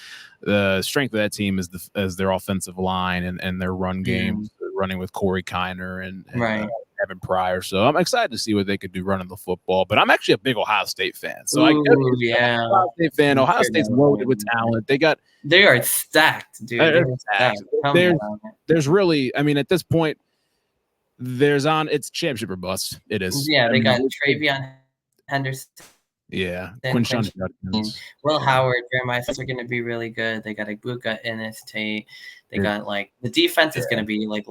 the strength of that team is their offensive line and their run
Mm,
games, running with Corey Kiner and
right.
Evan Pryor. So I'm excited to see what they could do running the football. But I'm actually a big Ohio State fan. So I get
Ooh,
it. I'm
yeah.
a Ohio State fan.
I'm
Ohio
sure
State's
that
loaded with
was
talent. They got
they are stacked, dude. They are
stacked.
stacked. Tell me
There's
about it.
there's really, I mean, at this point, it's championship or bust. It is.
Yeah,
I
they
mean,
got Travion Henderson,
yeah,
Quinshon,
Quinshawn Judkins.
Will
Yeah,
Howard, Jeremiah Smith are gonna be really good. They got Ibuka, Ennis, Tate. They
yeah,
got like the defense is
yeah.
gonna be like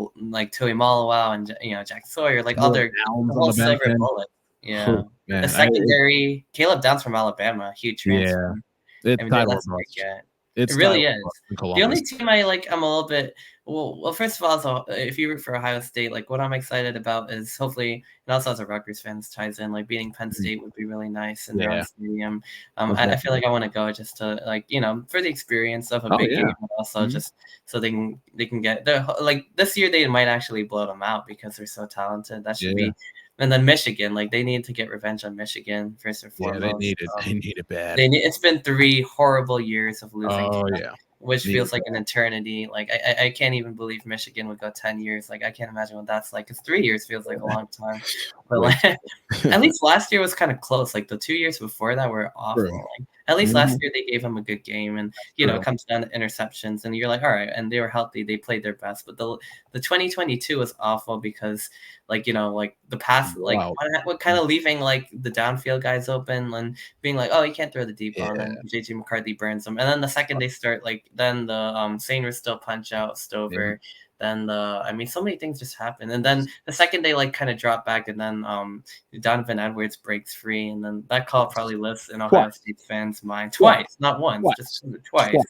Tui Malawau and Jack Sawyer, like
Will
other
Downs
the
on
whole
the bench.
silver bullet. Yeah.
Oh,
The
man,
secondary, Caleb Downs from Alabama, huge transfer.
yeah, it's
I mean,
title or
that's a big
bust.
get. It
It's
really
title or
is.
bust in
The
Columbus.
only team I like, I'm a little bit first of all, so if you root for Ohio State, like what I'm excited about is hopefully, and also as a Rutgers fan, this ties in, like beating Penn
Mhm.
State would be really nice in their own
Yeah,
stadium.
most
I feel
definitely.
like I want to go just to like, for the experience of a
Oh
big
yeah.
game, but also
Mhm.
just so they can get like this year they might actually blow them out because they're so talented. That should
Yeah,
be, and then Michigan, like they need to get revenge on Michigan first and
yeah, they
foremost.
need it. They need it bad.
It's been 3 horrible years of losing
Oh
count,
yeah,
which
need
feels
it
like an
bad.
eternity. Like I can't even believe Michigan would go 10 years. Like I can't imagine what that's like. Because 3 years feels like a long time. But
Way
like
too.
at least last year was kind of close. Like the 2 years before that were
True.
awful. Like at least last
Mhm.
year they gave him a good game, and it
True.
comes down to interceptions, and you're like, all right, and they were healthy. They played their best. But the 2022 was awful because like like the pass like
Wow.
what kind of leaving like the downfield guys open and being like, oh, you can't throw the deep ball, and
Yeah.
then JJ McCarthy burns them. And then the second they start, like, then the Sainers still punch out
Yeah.
Stover. Then I mean, so many things just happen. And then the second they like kind of drop back, and then Donovan Edwards breaks free, and then that call
Twice.
probably lives in Ohio
Twice.
State fans' mind
Twice.
twice, not once, just
Twice.
twice.
Twice.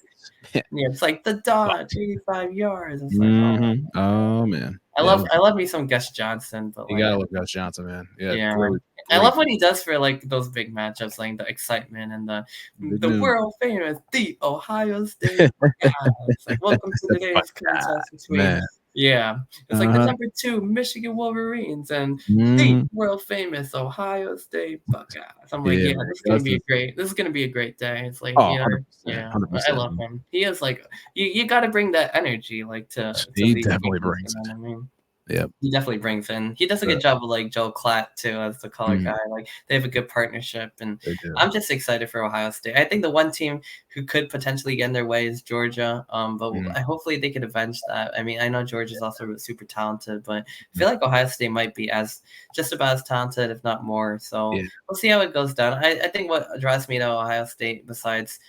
Yeah.
Yeah, it's like the dodge,
Twice.
85 yards. It's like, oh my
Mhm.
god.
Oh man.
I
Yeah.
love me some Gus Johnson, but
You
like
gotta love Josh Johnson, man. Yeah.
yeah,
Great.
I
Great.
love what he does for like those big matchups, like the excitement and
Big
the
news.
world famous the Ohio State Buckeyes. It's like welcome to
The
today's
Buckeyes,
contest between
man.
it's like the
Uh-huh.
number 2 Michigan Wolverines and the
Mhm.
world famous Ohio State Buckeyes. I'm like,
Yeah,
yeah,
man.
this is gonna be a great day. It's like,
Oh, 100%.
yeah, I
100%.
love him. He is like you got to bring that energy like to
He
these
definitely
games, you
brings
know
it.
what I mean?
Yeah.
He definitely brings in. He does a
Right.
good job with like Joe Klatt too as the color
Mhm.
guy. Like they have a good partnership, and
They do.
I'm just excited for Ohio State. I think the one team who could potentially get in their way is Georgia. But
Mhm.
hopefully they can avenge that. I mean, I know Georgia's also super talented, but I
Mhm.
feel like Ohio State might be as just about as talented, if not more. So
Yeah.
we'll see how it goes down. I think what draws me to Ohio State, besides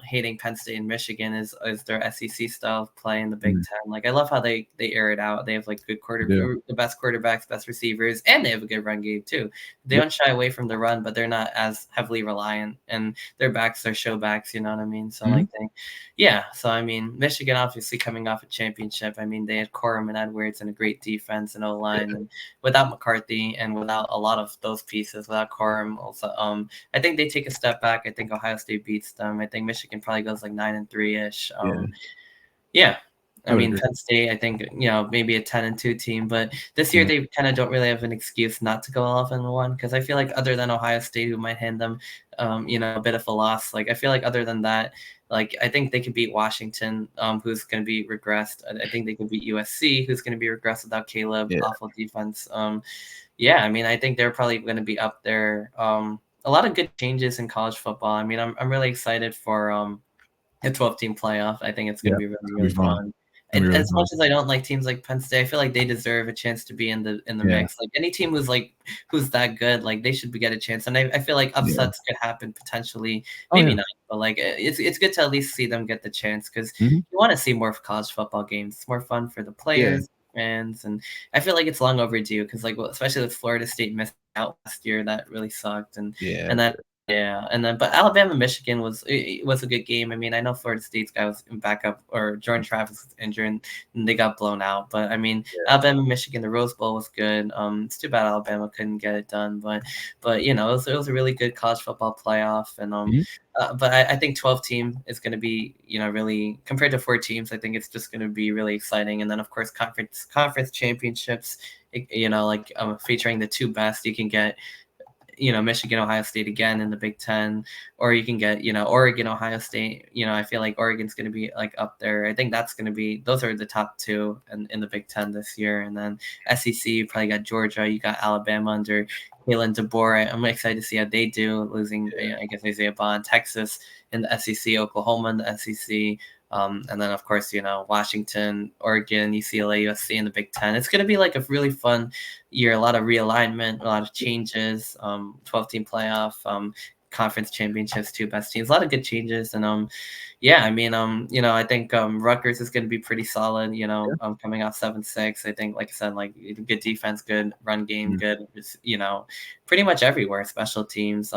hating Penn State and Michigan is their SEC style of play in the Big
Mhm.
Ten. Like I love how they air it out. They have like good
They do.
the best quarterbacks, best receivers, and they have a good run game too. They
Yep.
don't shy away from the run, but they're not as heavily reliant, and their backs are show backs. You know what I mean? So
Mhm.
like yeah. So I mean, Michigan obviously coming off a championship. I mean, they had Corum and Edwards and a great defense and O line,
Yeah.
and without McCarthy and without a lot of those pieces, without Corum also, I think they take a step back. I think Ohio State beats them. I think Michigan probably goes like 9-3 ish.
Yeah.
Yeah. I
I would
mean,
agree.
Penn State, I think, maybe a 10-2 team, but this year
Mhm.
they kind of don't really have an excuse not to go 11-1 because I feel like other than Ohio State, who might hand them, a bit of a loss, like I feel like other than that, like I think they could beat Washington, who's going to be regressed. I think they could beat USC, who's going to be regressed without Caleb,
Yeah.
awful defense. Yeah, I mean, I think they're probably going to be up there. A lot of good changes in college football. I mean, I'm really excited for a 12-team playoff. I think it's going
Yeah.
to be
It's
really,
gonna
really
be fun.
fun.
It's gonna be really
As much
fun.
as I don't like teams like Penn State, I feel like they deserve a chance to be in the
Yeah.
mix. Like any team who's that good, like they should get a chance. And I feel like
Yeah.
upsets could happen potentially,
Oh,
maybe
yeah.
not, but like it's good to at least see them get the chance because
Mhm.
you want to see more college football games. It's more fun for the
Yeah.
players, fans, and I feel like it's long overdue because like especially with Florida State missing out last year, that really sucked. And
Yeah.
and then yeah, and then but Alabama Michigan was a good game. I mean, I know Florida State's guy was in backup or Jordan Travis was injured and they got blown out. But I mean,
Yeah.
Alabama Michigan, the Rose Bowl was good. It's too bad Alabama couldn't get it done, but it was a really good college football playoff. And
Mhm.
but I think 12 team is going to be really compared to 4 teams. I think it's just going to be really exciting. And then of course conference championships. Like featuring the two best you can get, Michigan, Ohio State again in the Big Ten, or you can get, Oregon, Ohio State. I feel like Oregon's going to be like up there. I think that's going to be, those are the top two in the Big Ten this year. And then SEC, you probably got Georgia, you got Alabama under Kalen DeBoer. I'm excited to see how they do, losing,
Yeah.
I guess, Isaiah Bond, Texas in the SEC, Oklahoma in the SEC. And then, of course, Washington, Oregon, UCLA, USC in the Big Ten. It's going to be like a really fun year, a lot of realignment, a lot of changes, 12-team playoff, conference championships, two best teams, a lot of good changes. And yeah, I mean, I think Rutgers is going to be pretty solid,
Yeah.
coming off 7-6. I think, like I said, like good defense, good run game,
Mhm.
good, pretty much everywhere, special teams.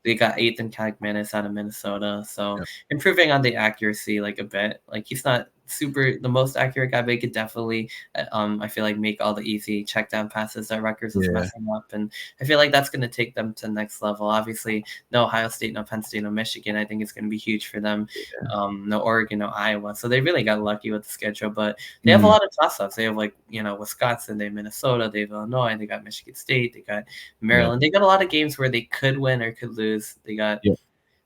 They got Ethan Kagmanis out of Minnesota. So
Yep.
improving on the accuracy like a bit. Like he's not super the most accurate guy, but he could definitely I feel like make all the easy check down passes that Rutgers was
Yeah.
messing up. And I feel like that's going to take them to the next level. Obviously, no Ohio State, no Penn State, no Michigan. I think it's going to be huge for them.
Yeah.
No Oregon, no Iowa. So they really got lucky with the schedule, but they have a
Mhm.
lot of toss ups. They have like, Wisconsin, they have Minnesota, they have Illinois, they got Michigan State, they got
Yep.
Maryland. They got a lot of games where they could win or could lose. They got
Yep.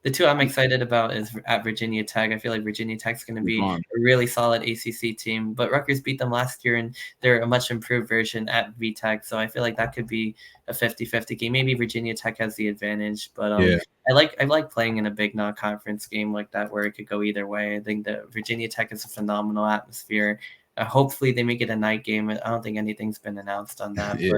the two I'm excited about is at Virginia Tech. I feel like Virginia Tech's going to
Be
be
fun.
a really solid ACC team, but Rutgers beat them last year, and they're a much improved version at VTech. So I feel like that could be a 50-50 game. Maybe Virginia Tech has the advantage, but
Yeah.
I like playing in a big non-conference game like that where it could go either way. I think that Virginia Tech is a phenomenal atmosphere. Hopefully they make it a night game. I don't think anything's been announced on that, but
Yeah.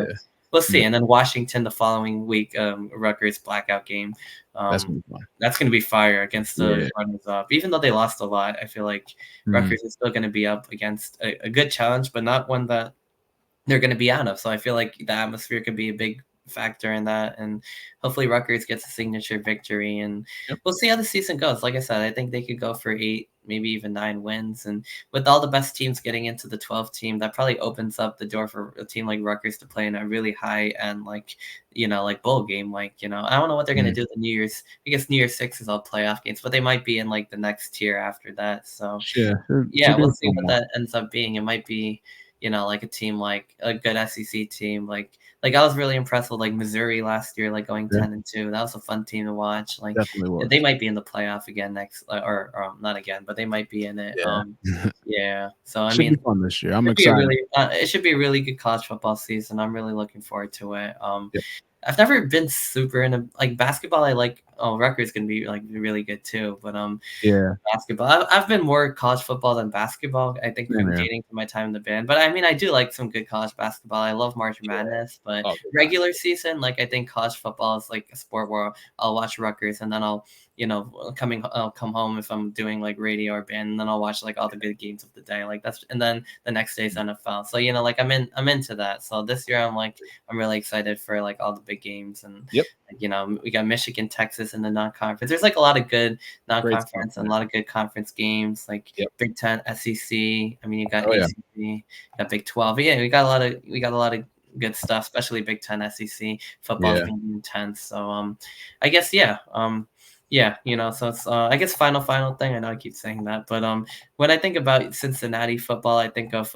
we'll
Yeah.
see. And then Washington the following week, Rutgers blackout game.
That's
Um,
gonna be fun.
that's going to be fire against
Yeah.
the runners up. Even though they lost a lot, I feel like
Mhm.
Rutgers is still going to be up against a good challenge, but not one that they're going to be out of. So I feel like the atmosphere could be a big factor in that. And hopefully Rutgers gets a signature victory. And
Yep.
we'll see how the season goes. Like I said, I think they could go for 8, maybe even 9 wins. And with all the best teams getting into the 12 team, that probably opens up the door for a team like Rutgers to play in a really high end, like bowl game. I don't know what they're going to
Mhm.
do the New Year's. I guess New Year's 6 is all playoff games, but they might be in like the next tier after that. So
Yeah.
yeah,
Should be
we'll
a
see
fun
what
one.
that ends up being. It might be, like a team like a good SEC team. Like I was really impressed with like Missouri last year, like going
Yeah,
10-2. That was a fun team to watch. Like
definitely was.
they might be in the playoff again next, or not again, but they might be in it.
Yeah.
Yeah. So I
Should be
mean,
fun this year. I'm
it'd be a
excited.
really it should be a really good college football season. I'm really looking forward to it.
Yep.
I've never been super into like basketball. I like Rutgers gonna be like really good too, but
Yeah.
basketball. I've been more college football than basketball, I think,
Same
from
here.
dating to my time in the band. But I mean, I do like some good college basketball. I love March
Yeah.
Madness, but
Oh, good time.
regular season, like I think college football is like a sport where I'll watch Rutgers and then I'll come home if I'm doing like radio or band, and then I'll watch like all the good games of the day. Like that's and then the next day's NFL. So like I'm into that. So this year I'm really excited for like all the big games and
Yep.
like, we got Michigan, Texas in the non-conference. There's like a lot of good
Great stuff
non-conference and a
there.
lot of good conference games, like
Yep.
Big Ten, SEC. I mean, you got
Oh yeah.
ACC, you got Big 12. But yeah, we got a lot of good stuff, especially Big Ten, SEC football is
Yeah.
going to be intense. So I guess yeah, so it's I guess final thing. I know I keep saying that, but when I think about Cincinnati football, I think of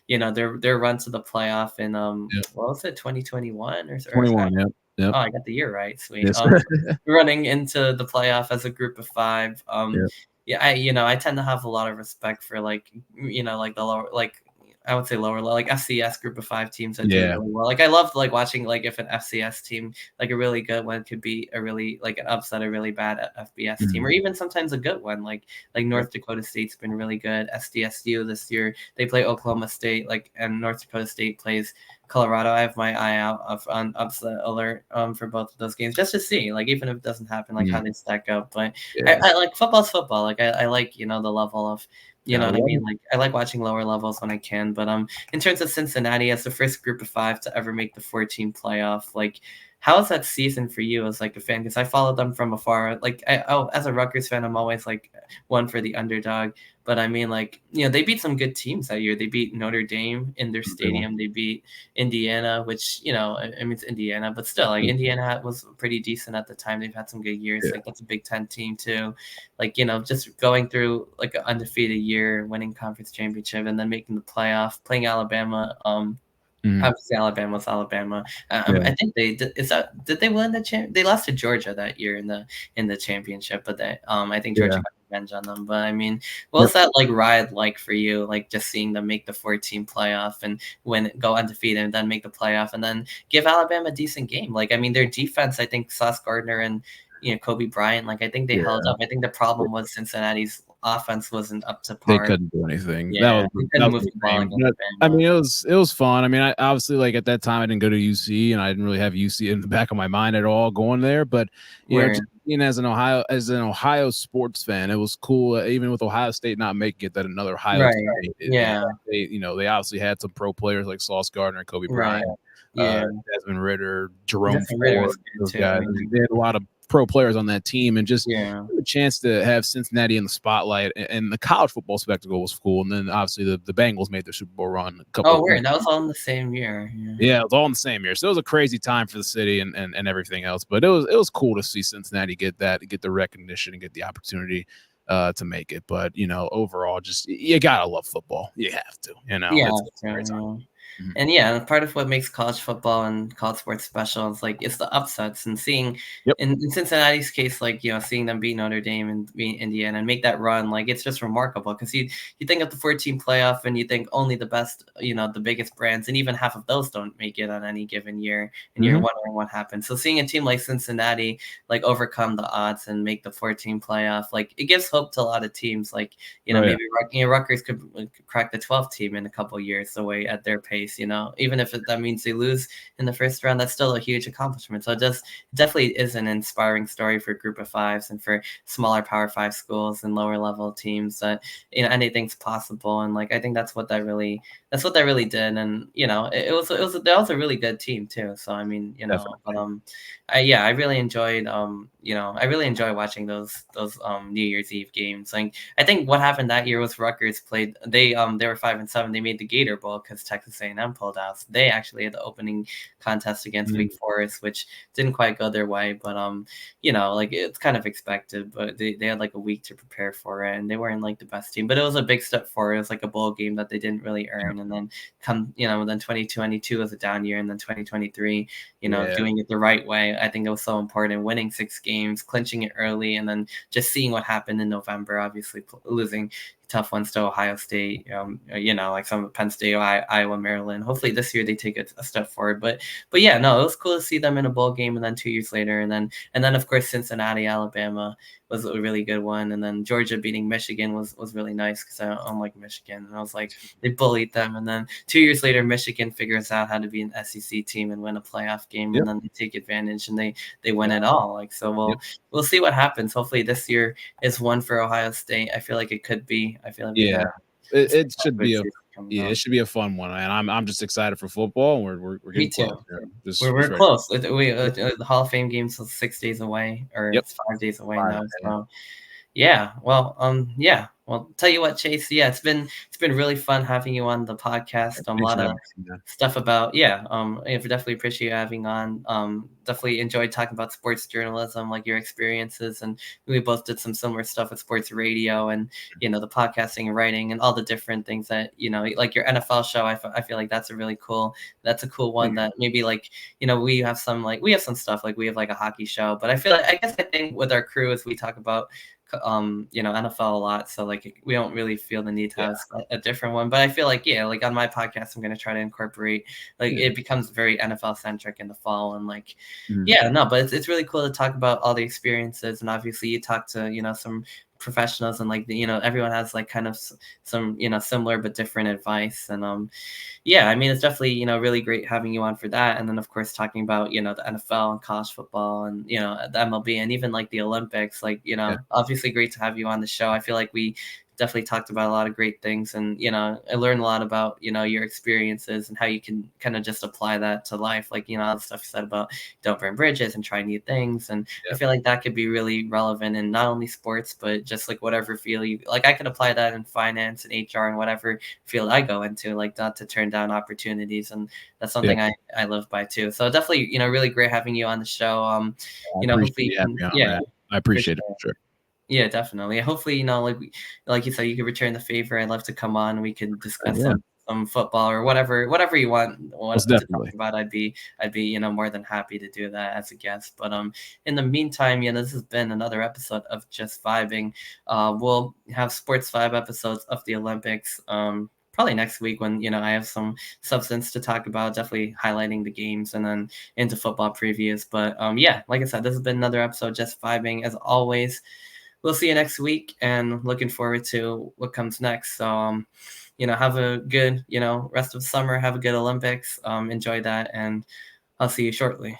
their run to the playoff in
Yep.
what was it, 2021 or is that?
21. Yep. Yep.
Oh, I got the year right. Sweet.
Yes.
Running into the playoff as a group of five.
Yep.
Yeah, I tend to have a lot of respect for like like the lower like I would say lower like FCS group of five teams that do
Yeah.
really well. Like I love like watching like if an FCS team like a really good one could be a really like an upset a really bad FBS team, or
Mhm.
even sometimes a good one like
Yep.
North Dakota State's been really good. SDSU this year they play Oklahoma State and North Dakota State plays Colorado. I have my eye out on upset alert for both of those games just to see like even if it doesn't happen like how
Mhm.
they stack up. But
Yeah.
I like football's football. Like I like the level of
Gotta
what I
love
mean.
it.
Like I like watching lower levels when I can. But in terms of Cincinnati as the first group of five to ever make the 14 playoff, like how was that season for you as like a fan? Because I followed them from afar. Like as a Rutgers fan, I'm always like one for the underdog. But I mean, like they beat some good teams that year. They beat Notre Dame in their
Big one.
stadium. They beat Indiana, which I mean it's Indiana, but still, like Indiana was pretty decent at the time. They've had some good years.
Yeah.
Like that's a Big Ten team too. Like just going through like an undefeated year, winning conference championship, and then making the playoff, playing Alabama.
Mhm.
Obviously Alabama's Alabama.
Yeah.
I think did they win the champ? They lost to Georgia that year in the championship, but I think Georgia
Yeah.
got revenge on them. But I mean, what
Yep.
was that like ride like for you? Like just seeing them make the 14 playoff and go undefeated and then make the playoff and then give Alabama a decent game. Like I mean, their defense, I think Sauce Gardner and Kobe Bryant, like I think they held
Yeah.
up. I think the problem was Cincinnati's offense wasn't up to
They
par.
couldn't do anything. That
Yeah,
was
they
that
couldn't
was
move
the
the ball
thing.
against
But, I
Bama.
mean, it was fun. I mean, I obviously, like, at that time, I didn't go to UC, and I didn't really have UC in the back of my mind at all going there, but,
Where
just being as an Ohio sports fan, it was cool, even with Ohio State not making it, that another Ohio
right,
team made it, and
yeah,
they obviously had some pro players like Sauce Gardner and Kobe Bryant,
right, yeah.
Desmond Ritter, Jerome
Justin Ritter
Ford,
was good
those
too.
guys.
I mean,
They had a lot of pro players on that team, and just
yeah.
a chance to have Cincinnati in the spotlight, and the college football spectacle was cool. And then obviously the Bengals made their Super Bowl run a couple
Oh,
of
weird. That was all in the same year. Yeah.
yeah, it was all in the same year. So it was a crazy time for the city and everything else. But it was cool to see Cincinnati get the recognition and get the opportunity to make it. But overall, just you gotta love football. You have to.
Yeah,
It's
that's
a great time.
true, yeah.
Mhm.
And yeah, part of what makes college football and college sports special is like it's the upsets and seeing
Yep.
in Cincinnati's case, like seeing them beat Notre Dame and beat Indiana and make that run, like it's just remarkable because you think of the 14 playoff and you think only the best, the biggest brands, and even half of those don't make it on any given year, and you're
Mhm.
wondering what happened. So seeing a team like Cincinnati like overcome the odds and make the 14 playoff, like it gives hope to a lot of teams. Like
Oh yeah.
maybe Rutgers could crack the 12th team in a couple years the way at their pace. Even if that means they lose in the first round, that's still a huge accomplishment. So it definitely is an inspiring story for group of fives and for smaller Power Five schools and lower level teams that anything's possible. And like I think that's what they really did. And that was a really good team too. So I mean, but
Definitely.
I really enjoyed I really enjoy watching those New Year's Eve games. Like I think what happened that year was Rutgers played they were 5-7. They made the Gator Bowl because Texas A&M A&M pulled out. So they actually had the opening contest against
Mhm.
Wake Forest, which didn't quite go their way. But like it's kind of expected. But they had like a week to prepare for it, and they weren't like the best team. But it was a big step forward. It was like a bowl game that they didn't really earn, and then then 2022 was a down year, and then 2023,
Yeah.
doing it the right way. I think it was so important, winning 6 games, clinching it early, and then just seeing what happened in November. Obviously, losing tough ones to Ohio State, like some of Penn State, Iowa, Maryland. Hopefully this year they take a step forward. But yeah, no, it was cool to see them in a bowl game, and then 2 years later, and then of course Cincinnati, Alabama was a really good one, and then Georgia beating Michigan was really nice because I don't like Michigan, and I was like they bullied them, and then 2 years later Michigan figures out how to be an SEC team and win a playoff game,
Yep.
and then they take advantage and they win
Yeah.
it all. Like so,
Yep.
we'll see what happens. Hopefully this year is one for Ohio State. I feel like it could be. I feel like we
Yeah.
got
It should
good
be a
season coming
yeah,
up.
it should be a fun one, and I'm just excited for football, and we're
Me
getting
too.
close here.
We're
Just ready.
close.
Yep.
The Hall of Fame game's 6 days away, or
Yep.
it's 5 days away
5,
now.
yeah.
So yeah. Yeah. Well, tell you what, Chase. Yeah, it's been really fun having you on the podcast. A
Thanks
lot
for
of
having me, man.
stuff about I definitely appreciate you having on. Definitely enjoyed talking about sports journalism, like your experiences, and we both did some similar stuff with sports radio and the podcasting and writing and all the different things that like your NFL show. I feel like that's a cool one that maybe like we have some stuff like we have like a hockey show, but I think with our crew as we talk about NFL a lot, so like we don't really feel the need to
Yeah.
have a different one. But I feel like like on my podcast I'm going to try to incorporate like
Yeah.
it becomes very NFL centric in the fall, and like
Mhm.
yeah, no, but it's really cool to talk about all the experiences, and obviously you talk to some professionals, and like everyone has like kind of some similar but different advice, and yeah, I mean, it's definitely, really great having you on for that. And then, of course, talking about, the NFL and college football and, the MLB and even like the Olympics. Like,
Yeah.
obviously great to have you on the show. I feel like we definitely talked about a lot of great things. And, I learned a lot about, your experiences and how you can kind of just apply that to life. Like, all the stuff you said about don't burn bridges and try new things. And I
Yeah.
feel like that could be really relevant in not only sports, but just like whatever field you like. I could apply that in finance and HR and whatever field I go into, like not to turn down opportunities. And that's
Yeah.
something I live by too. So definitely, really great having you on the show.
I appreciate
Hopefully
you
you
having
can,
me on,
yeah,
man. I
for
appreciate it
sure.
for sure.
Yeah, definitely. Hopefully, like you said, you could return the favor. I'd love to come on. We could discuss
Yeah.
some football or whatever you want
Most
to talk
definitely.
about. I'd be more than happy to do that as a guest. But in the meantime, this has been another episode of Just Vibing. We'll have Sports Vibe episodes of the Olympics. Probably next week when I have some substance to talk about, definitely highlighting the games and then into football previews. But yeah, like I said, this has been another episode Just Vibing. As always, we'll see you next week, and looking forward to what comes next. So have a good rest of summer, have a good Olympics, enjoy that, and I'll see you shortly.